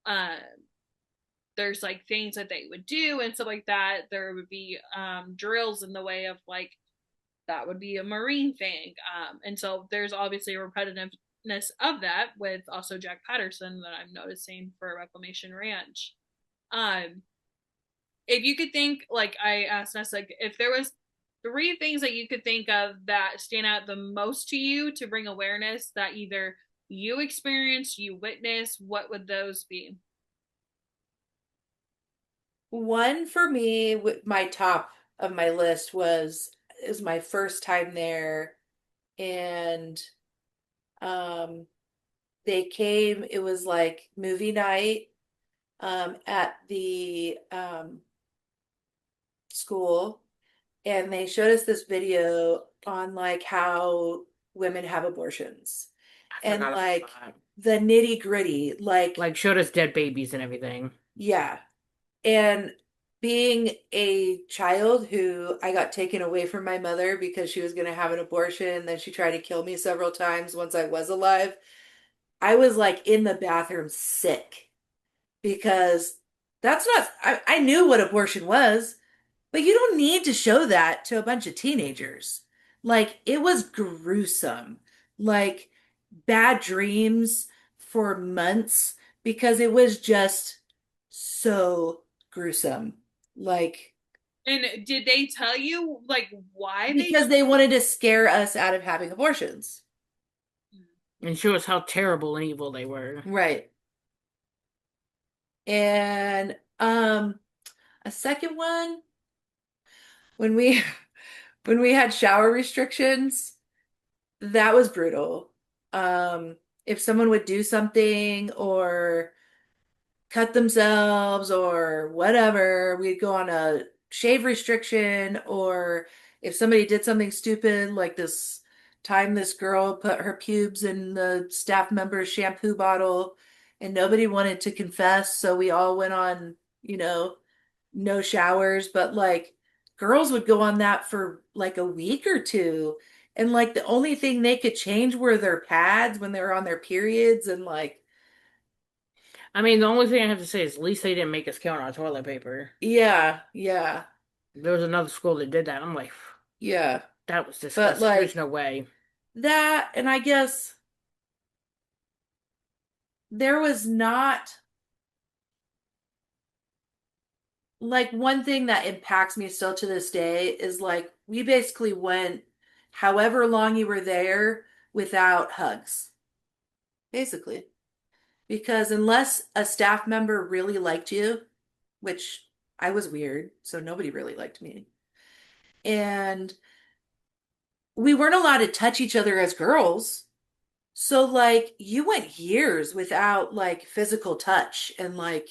uh, there's like things that they would do and stuff like that. There would be drills in the way of like that would be a Marine thing, and so there's obviously a repetitiveness of that with also Jack Patterson that I'm noticing for Reclamation Ranch. Um, if you could think, like I asked us, like if there was three things that you could think of that stand out the most to you to bring awareness that either you experienced, you witnessed, what would those be? One for me, my top of my list was is my first time there, and um they came, it was like movie night at the school, and they showed us this video on like how women have abortions, I and forgot about like that. the nitty-gritty, like Like showed us dead babies and everything. yeah. And being a child who I got taken away from my mother because she was going to have an abortion, then she tried to kill me several times once I was alive, I was like in the bathroom sick because that's not, I knew what abortion was, but you don't need to show that to a bunch of teenagers. Like, it was gruesome. Like, bad dreams for months because it was just so gruesome. Like, And did they tell you like why they because they wanted to scare us out of having abortions. And show us how terrible and evil they were. Right. And a second one, when we when we had shower restrictions, that was brutal. If someone would do something or cut themselves or whatever, we'd go on a shave restriction, or if somebody did something stupid, like this girl put her pubes in the staff member's shampoo bottle, and nobody wanted to confess, so we all went on, no showers, but like girls would go on that for like a week or two. And like the only thing they could change were their pads when they were on their periods and like I mean, the only thing I have to say is at least they didn't make us count our toilet paper. yeah, yeah, There was another school that did that. I'm like, yeah. that was But disgusting. There's like no way. that, and I guess there was not like one thing that impacts me still to this day is like we basically went however long you were there without hugs, basically. Because unless a staff member really liked you, which I was weird, so nobody really liked me, and we weren't allowed to touch each other as girls. So like you went years without like physical touch and like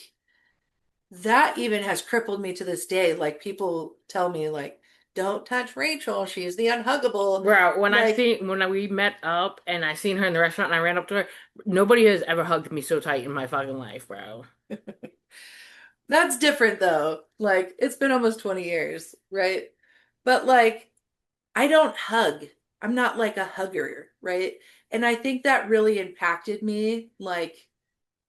that even has crippled me to this day. Like people tell me like don't touch Rachel, she's the unhuggable. Bro, Like we met up and I seen her in the restaurant and I ran up to her, nobody has ever hugged me so tight in my fucking life, bro. that's different though. Like it's been almost 20 years, right? But like I don't hug. I'm not like a hugger, right? And I think that really impacted me, like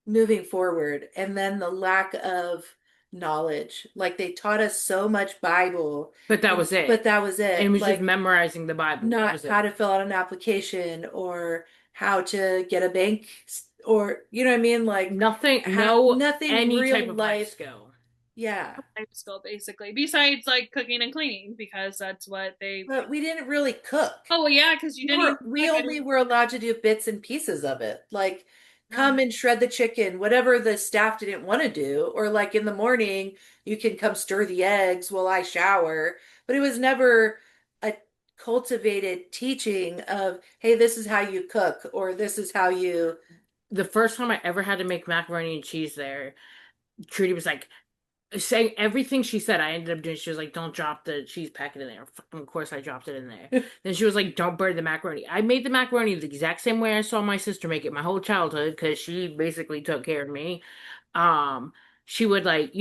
moving forward. And then the lack of knowledge. Like they taught us so much Bible, But that and was but it. that was And it it. was just Like memorizing the Bible. That not was how it. to fill out an application or how to get a bank or you know what I mean? Like Nothing, no nothing any type real of life life. skill. Yeah. Life skill basically, besides like cooking and cleaning, because that's what they. But we didn't really cook. Oh well, yeah, because you didn't even We cook. I only didn't. were allowed to do bits and pieces of it. Like Yeah. come and shred the chicken, whatever the staff didn't want to do. Or like in the morning, you can come stir the eggs while I shower. But it was never a cultivated teaching of, hey, this is how you cook, or this is how you. The first time I ever had to make macaroni and cheese there, Trudy was like, saying everything she said, I ended up doing. She was like, "Don't drop the cheese packet in there." Fucking, of course, I dropped it in there. Then she was like, "Don't burn the macaroni." I made the macaroni the exact same way I saw my sister make it my whole childhood because she basically took care of me. Um, she would like,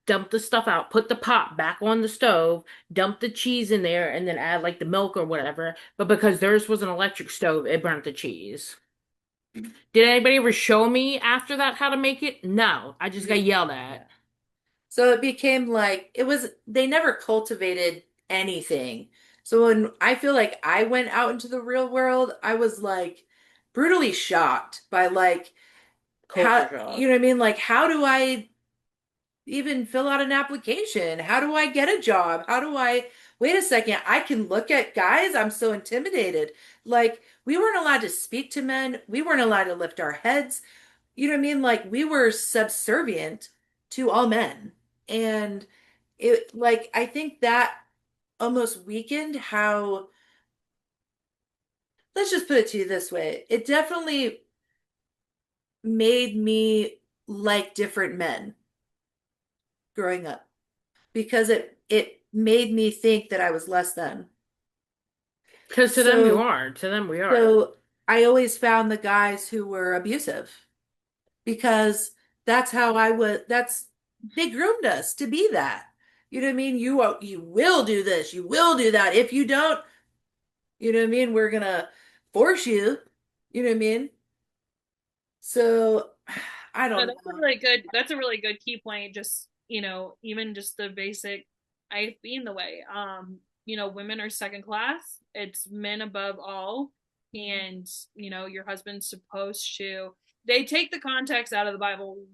dump the stuff out, put the pot back on the stove, dump the cheese in there, and then add like the milk or whatever. But because theirs was an electric stove, it burnt the cheese. Did anybody ever show me after that how to make it? No, I just got Yeah. yelled Yeah. at. So it became like it was, they never cultivated anything. So when I feel like I went out into the real world, I was like brutally shocked by like Culture how, you shock. know what I mean? Like, how do I even fill out an application? How do I get a job? How do I, wait a second, I can look at guys? I'm so intimidated. Like, we weren't allowed to speak to men. We weren't allowed to lift our heads. You know what I mean? Like, we were subservient to all men. And it, like, I think that almost weakened how, let's just put it to you this way. It definitely made me like different men growing up because it made me think that I was less than. Because to them you So are. To them we are. so I always found the guys who were abusive because that's how I was that's they groomed us to be that. You know what I mean? You will do this, you will do that. If you don't, you know what I mean, we're gonna force you. You know what I mean? So I No, don't that's a know. really good. That's a really good key point. Just even just the basic, I being the way. Women are second class. It's men above all, and your husband's supposed to. They take the context out of the Bible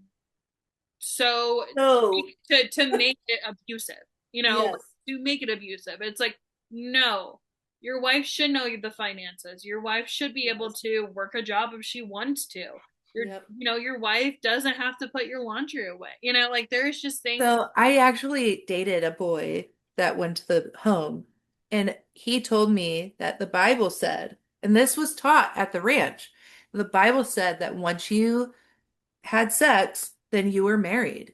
so So to make it abusive, yes. to make it abusive. It's like, no, your wife should know the finances. Your wife should be able Yes. to work a job if she wants to. Yep. Your wife doesn't have to put your laundry away. Like there's just things. So I actually dated a boy that went to the home, and he told me that the Bible said, and this was taught at the ranch, the Bible said that once you had sex, then you were married.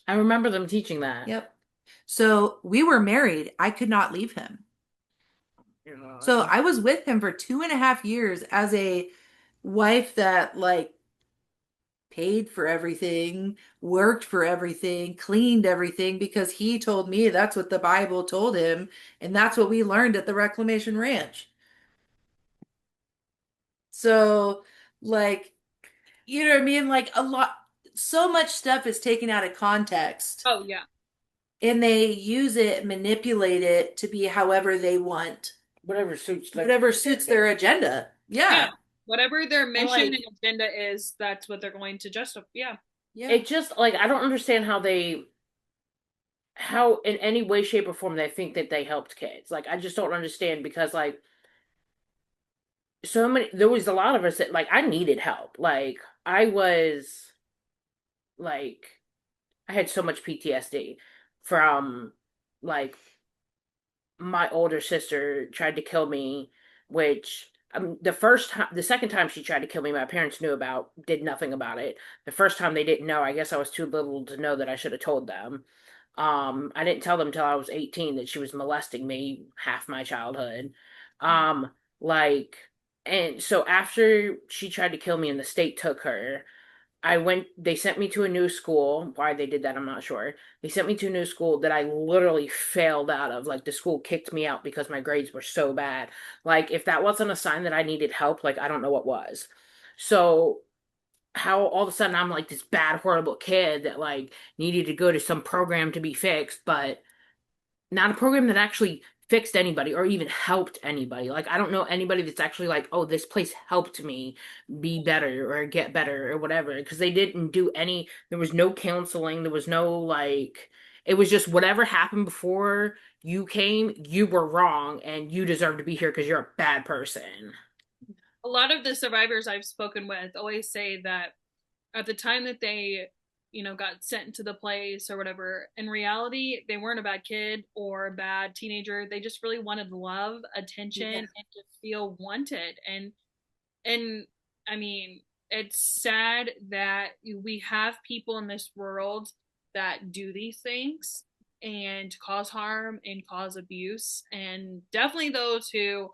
I remember them teaching that. Yep. So we were married. I could not leave him. So I was with him for 2.5 years as a wife that like paid for everything, worked for everything, cleaned everything because he told me that's what the Bible told him, and that's what we learned at the Reclamation Ranch. So, like, you know what I mean? Like a lot, so much stuff is taken out of context Oh yeah. and they use it, manipulate it to be however they want, Whatever suits like whatever suits their agenda. Yeah. Yeah. Whatever their and mission like and agenda is, that's what they're going to justify. Yeah. Yeah. it just like I don't understand how in any way, shape, or form they think that they helped kids. Like I just don't understand because like so many there was a lot of us that like I needed help. Like I was like I had so much PTSD from like my older sister tried to kill me, which the second time she tried to kill me, my parents knew about, did nothing about it. The first time they didn't know. I guess I was too little to know that I should have told them. I didn't tell them until I was 18 that she was molesting me half my childhood. Um, like, and so after she tried to kill me and the state took her, they sent me to a new school. Why they did that, I'm not sure. They sent me to a new school that I literally failed out of. Like, the school kicked me out because my grades were so bad. Like, if that wasn't a sign that I needed help, like, I don't know what was. So, how all of a sudden I'm like this bad, horrible kid that, like, needed to go to some program to be fixed, but not a program that actually fixed anybody or even helped anybody. Like, I don't know anybody that's actually like, oh, this place helped me be better or get better or whatever. Because they didn't do there was no counseling, there was no like, it was just whatever happened before you came, you were wrong and you deserve to be here because you're a bad person. A lot of the survivors I've spoken with always say that at the time that they, got sent into the place or whatever, in reality, they weren't a bad kid or a bad teenager. They just really wanted love, attention, Yeah. and to feel wanted. And I mean, it's sad that we have people in this world that do these things and cause harm and cause abuse, and definitely those who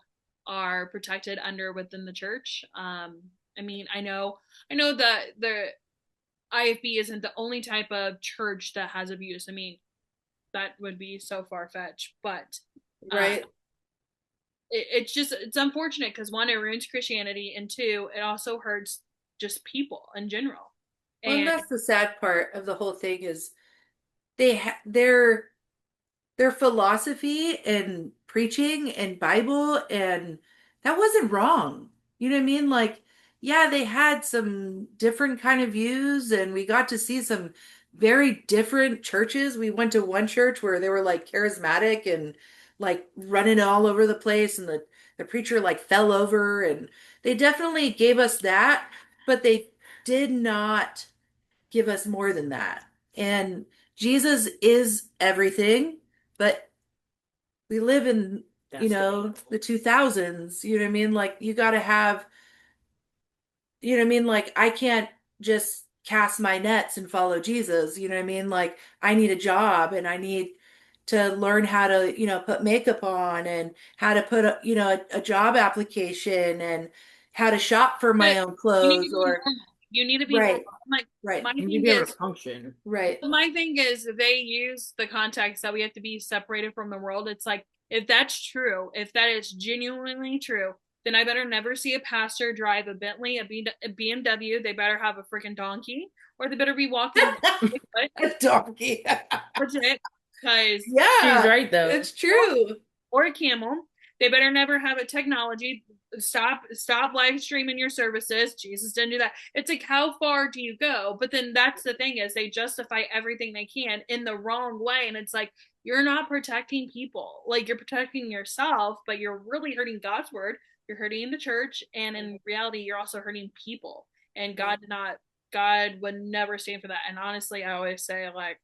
are protected under within the church. I mean, I know that the IFB isn't the only type of church that has abuse. I mean, that would be so far fetched, but uh, Right. it's unfortunate because one, it ruins Christianity, and two, it also hurts just people in general. Well, and And that's the sad part of the whole thing is their philosophy and preaching and Bible and that wasn't wrong. You know what I mean? Like, yeah, they had some different kind of views and we got to see some very different churches. We went to one church where they were like charismatic and like running all over the place and the preacher like fell over and they definitely gave us that, but they did not give us more than that. And Jesus is everything, but we live in, That's the the 2000s. You know what I mean? Like, you got to have, you know what I mean? Like, I can't just cast my nets and follow Jesus. You know what I mean? Like, I need a job and I need to learn how to, put makeup on and how to put a job application and how to shop for but my own you need to clothes be or normal. You need to be normal. right, Like, right, my you need to thing be able is, to function. right. my thing is they use the context that we have to be separated from the world. It's like, if that's true, if that is genuinely true, then I better never see a pastor drive a Bentley, a BMW. They better have a freaking donkey, or they better be walking barefoot. A donkey. Legit, because She's Yeah, right though. it's true. or a camel. They better never have a technology. Stop live streaming your services. Jesus didn't do that. It's like, how far do you go? But then that's the thing, is they justify everything they can in the wrong way, and it's like, you're not protecting people. Like, you're protecting yourself, but you're really hurting God's word. You're hurting the church, and in reality, you're also hurting people. And God would never stand for that. And honestly, I always say, like,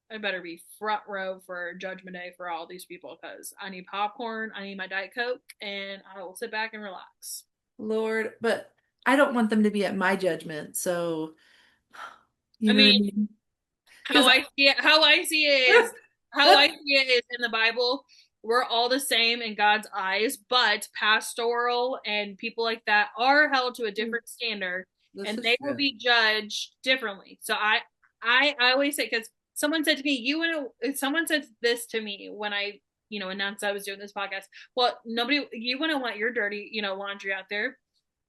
I better be front row for Judgment Day for all these people, because I need popcorn, I need my Diet Coke, and I will sit back and relax. Lord, but I don't want them to be at my judgment. So, I you know what I mean, mean? how Because I see it, how I see it is in the Bible. we're all the same in God's eyes, but pastoral and people like that are held to a different standard, This and is they will true. be judged differently. So I always say, because someone said to me, someone said this to me when I, announced I was doing this podcast. Well, you wouldn't want your dirty, laundry out there.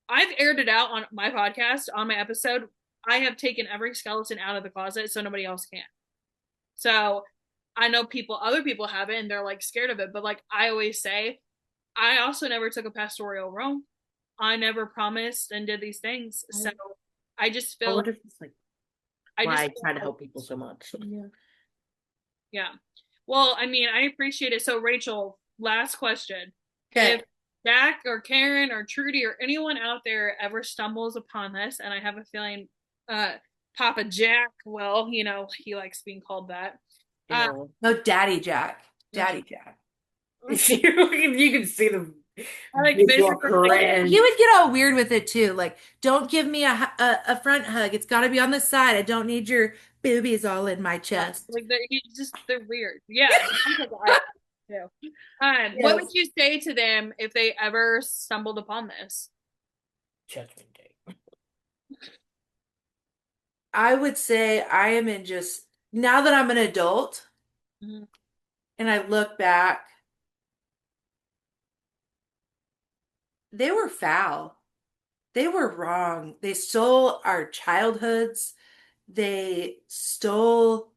I've aired it out on my podcast, on my episode. I have taken every skeleton out of the closet so nobody else can. So I know other people have it and they're like scared of it. But like I always say, I also never took a pastoral role. I never promised and did these things. So I just I feel like, wonder if it's like I why just I feel try to like, help people so much. yeah. Well, I mean, I appreciate it. So Rachel, last question. If Okay. Jack or Karen or Trudy or anyone out there ever stumbles upon this, and I have a feeling Papa Jack, well, he likes being called that. Uh, Ew. No, Daddy Jack. Daddy Jack. You can see the I like visual visual cringe. He would get all weird with it too. Like, don't give me a front hug. It's got to be on the side. I don't need your boobies all in my chest. like they're weird. Yeah. What would Yes. you say to them if they ever stumbled upon this? Judgment Day. I would say I am in just now that I'm an adult Mhm. and I look back, they were foul. They were wrong. They stole our childhoods. They stole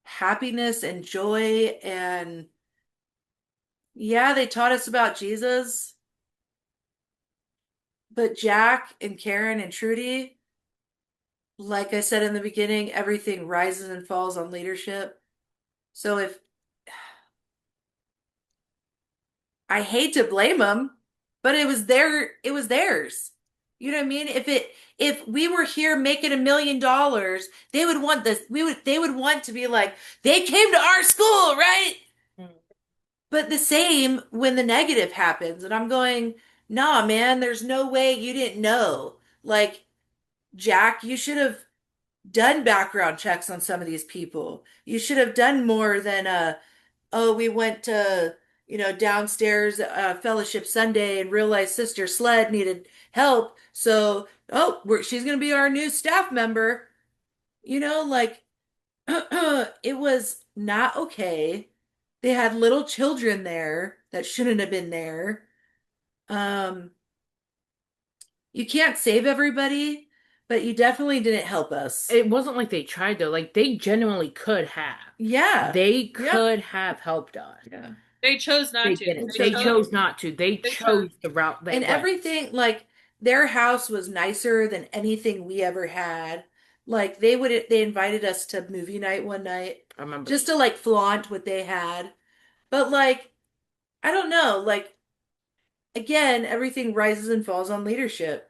happiness and joy. And yeah, they taught us about Jesus. But Jack and Karen and Trudy, like I said in the beginning, everything rises and falls on leadership. So if I hate to blame them, but it was theirs. You know what I mean? If we were here making $1 million, they would want this. They would want to be like, they came to our school, right? But the same when the negative happens, and I'm going, nah, man, there's no way you didn't know. Like, Jack, you should have done background checks on some of these people. You should have done more than oh, we went to, downstairs fellowship Sunday and realized Sister Sled needed help. So, oh, she's going to be our new staff member. Like it was not okay. They had little children there that shouldn't have been there. Um, you can't save everybody, but you definitely didn't help us. It wasn't like they tried though. Like they genuinely could have. Yeah. They Yep. could have helped us. Yeah. They chose not They to. didn't. They They chose not chose to. not to. They They chose. chose the route they And went. everything, like their house was nicer than anything we ever had. Like they invited us to movie night one night I remember. just to like flaunt what they had. But like, I don't know, like again, everything rises and falls on leadership,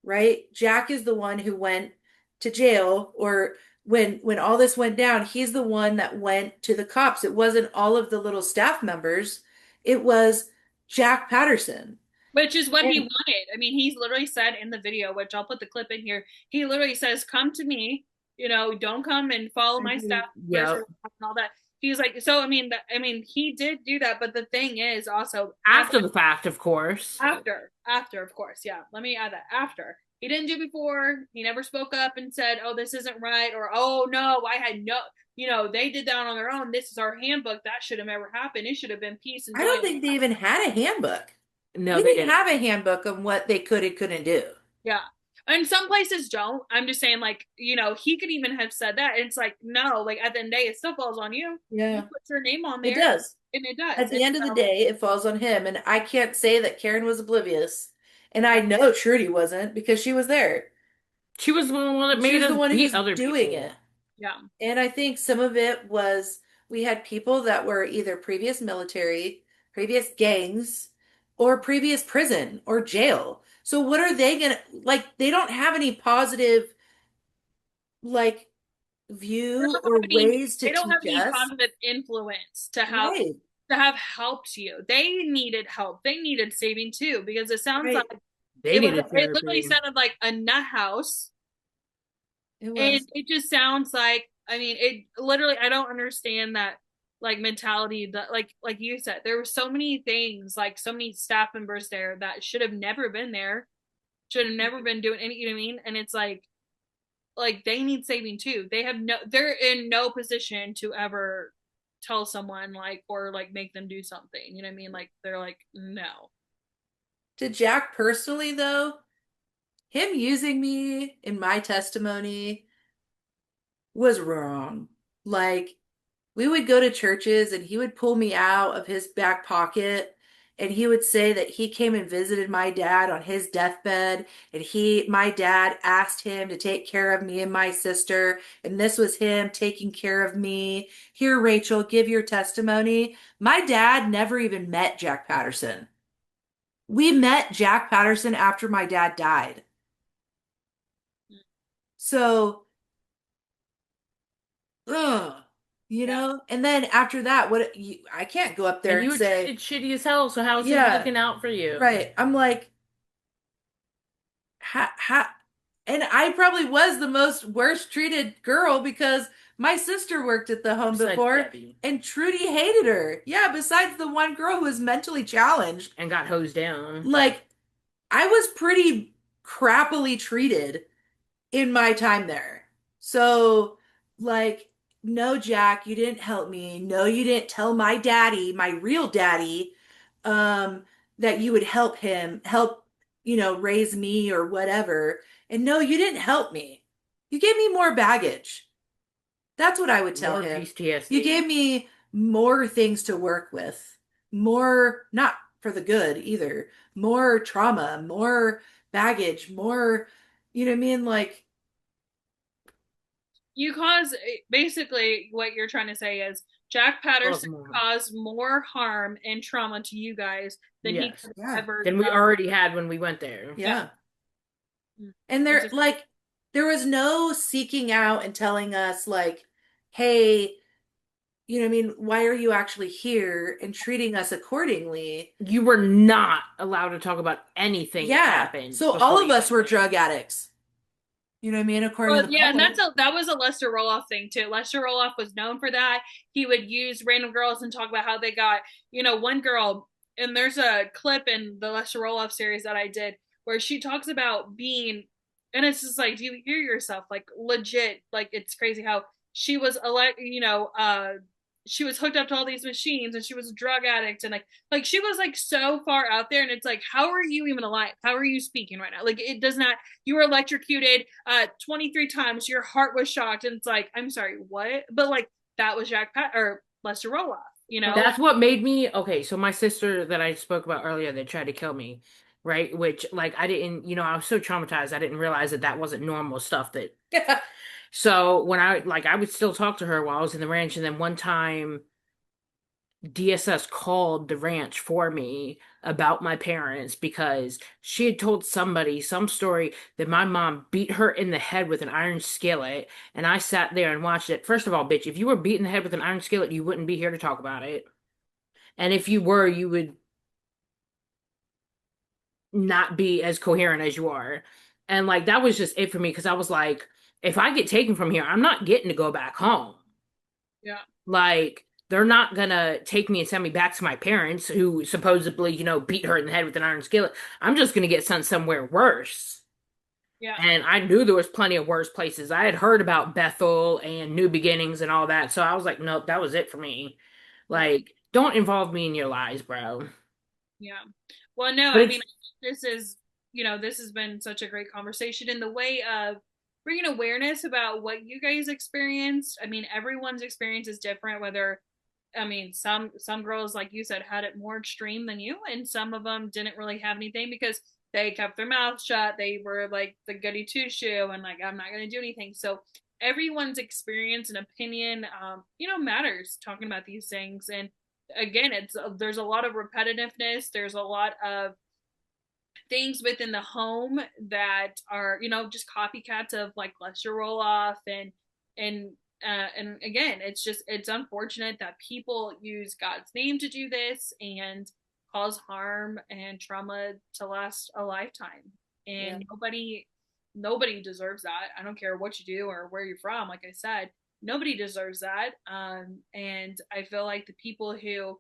right? Jack is the one who went to jail, or when all this went down, he's the one that went to the cops. It wasn't all of the little staff members. It was Jack Patterson. Which is what he And wanted. I mean, he's literally said in the video, which I'll put the clip in here. He literally says, "Come to me. Don't come and follow my staff Yeah. and all that." He's like, so I mean, he did do that, but the thing is also After the fact, of course. after, of course, yeah. Let me add that after. He didn't do before. He never spoke up and said, "Oh, this isn't right," or "Oh no, I had no." They did that on their own. This is our handbook. That should have never happened. It should have been peace and I joy. don't think they even had a handbook. No, We they didn't didn't. have a handbook on what they could and couldn't do. Yeah. And some places don't. I'm just saying, like, he could even have said that. It's like, no, like at the end of the day, it still falls on you. You Yeah, put your name on it there, does. and it does. At the And end of the so, day, it falls on him. And I can't say that Karen was oblivious. And I know Trudy wasn't because she was there. She was the one that She made was the us one who beat was other doing people. it. yeah. And I think some of it was we had people that were either previous military, previous gangs, or previous prison or jail. So what are they gonna like? They don't have any positive like view or ways to They don't have teach any us. positive influence to have Right, helped you. They needed help. They needed saving too, because it sounds like right. They needed it literally therapy. sounded like a nut house. It And was. it just sounds like, I mean, it literally, I don't understand that. like mentality that like you said, there were so many things, like so many staff members there that should have never been there, should have never been doing any, you know what I mean? And it's like they need saving too. They're in no position to ever tell someone like or like make them do something. You know what I mean? Like they're like, no. To Jack personally, though, him using me in my testimony was wrong. Like, we would go to churches and he would pull me out of his back pocket and he would say that he came and visited my dad on his deathbed and my dad asked him to take care of me and my sister, and this was him taking care of me. Here, Rachel, give your testimony. My dad never even met Jack Patterson. We met Jack Patterson after my dad died. So, ugh, Yeah. and then after that, I can't go up there And and you were say, treated shitty as hell, so how is he yeah, looking out for you? right. I'm like, ha, and I probably was the most worst treated girl because my sister worked at the home Besides before Debbie. and Trudy hated her. Yeah, besides the one girl who was mentally challenged. And got hosed down. Like, I was pretty crappily treated in my time there. So, like, no, Jack, you didn't help me. No, you didn't tell my daddy, my real daddy, that you would help, raise me or whatever. And no, you didn't help me. You gave me more baggage. That's what I would tell More him. You PTSD. gave me more things to work with, more, not for the good either, more trauma, more baggage, more, you know what I mean? Like, You cause basically what you're trying to say is Jack Cause Patterson more. caused more harm and trauma to you guys than he Yes. could have yeah, ever Than we done. already had when we went there. Yeah. yeah. And It's just there was no seeking out and telling us, like, hey, you know what I mean? Why are you actually here and treating us accordingly? You were not allowed to talk about anything that Yeah. happened So all before of you us went were there. drug addicts. You know what I mean? According well, to the yeah, and public. that was a Lester Roloff thing too. Lester Roloff was known for that. He would use random girls and talk about how they got, one girl, and there's a clip in the Lester Roloff series that I did where she talks about being, and it's just like, do you hear yourself? Like legit, like it's crazy how she was she was hooked up to all these machines and she was a drug addict and like she was like so far out there and it's like, how are you even alive? How are you speaking right now? Like it does not, you were electrocuted 23 times, your heart was shocked, and it's like, I'm sorry, what? But like that was or Lester Roloff, you know? That's what made me okay. So my sister that I spoke about earlier that tried to kill me, right? Which like I didn't, I was so traumatized. I didn't realize that that wasn't normal stuff. That Yeah. so when I would still talk to her while I was in the ranch, and then one time DSS called the ranch for me about my parents because she had told somebody some story that my mom beat her in the head with an iron skillet, and I sat there and watched it. First of all, bitch, if you were beat in the head with an iron skillet, you wouldn't be here to talk about it. And if you were, you would not be as coherent as you are. And like that was just it for me because I was like, if I get taken from here, I'm not getting to go back home. Yeah. Like they're not gonna take me and send me back to my parents who supposedly, beat her in the head with an iron skillet. I'm just gonna get sent somewhere worse. Yeah. And I knew there was plenty of worse places. I had heard about Bethel and New Beginnings and all that. So I was like, nope, that was it for me. Yeah. Like, don't involve me in your lies, bro. Yeah. Well, no, But I mean, it's this is, this has been such a great conversation in the way of bringing awareness about what you guys experienced. I mean, everyone's experience is different, whether, I mean, some girls, like you said, had it more extreme than you, and some of them didn't really have anything because they kept their mouth shut. They were like the goody two shoe and like, I'm not going to do anything. So everyone's experience and opinion, matters talking about these things. And again, there's a lot of repetitiveness. There's a lot of things within the home that are, just copycats of like Lester Roloff and again, it's unfortunate that people use God's name to do this and cause harm and trauma to last a lifetime. Yeah. And nobody deserves that. I don't care what you do or where you're from. Like I said, nobody deserves that. And I feel like the people who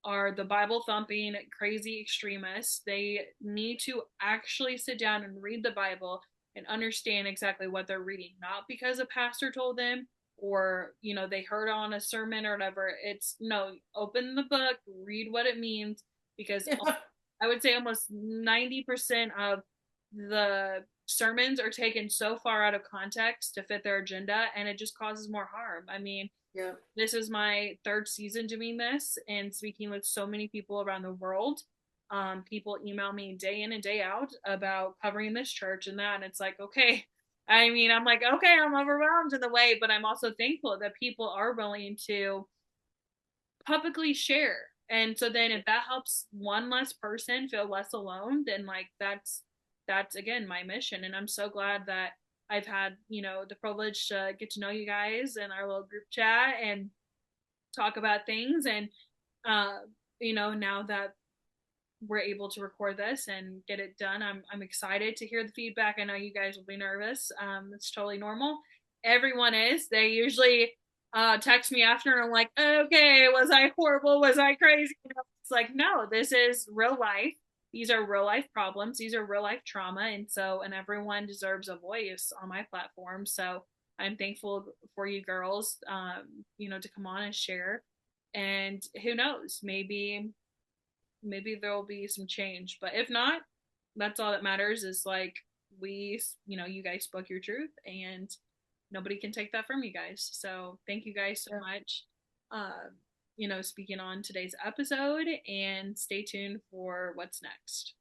are the Bible thumping crazy extremists, they need to actually sit down and read the Bible and understand exactly what they're reading, not because a pastor told them or they heard on a sermon or whatever. It's no, open the book, read what it means, because Yeah. I would say almost 90% of the sermons are taken so far out of context to fit their agenda, and it just causes more harm. I mean, Yeah. this is my third season doing this and speaking with so many people around the world. People email me day in and day out about covering this church and that. And it's like, okay. I mean, I'm like, okay, I'm overwhelmed in the way, but I'm also thankful that people are willing to publicly share. And so then if that helps one less person feel less alone, then like that's again my mission. And I'm so glad that I've had, the privilege to get to know you guys in our little group chat and talk about things. And uh, now that we're able to record this and get it done, I'm excited to hear the feedback. I know you guys will be nervous. It's totally normal. Everyone is. They usually text me after and I'm like, okay, was I horrible? Was I crazy? It's like, no, this is real life. These are real life problems. These are real life trauma. And everyone deserves a voice on my platform. So I'm thankful for you girls, to come on and share. And who knows, maybe there'll be some change. But if not, that's all that matters is like you guys spoke your truth and nobody can take that from you guys. So thank you guys so Yeah. much. Speaking on today's episode, and stay tuned for what's next.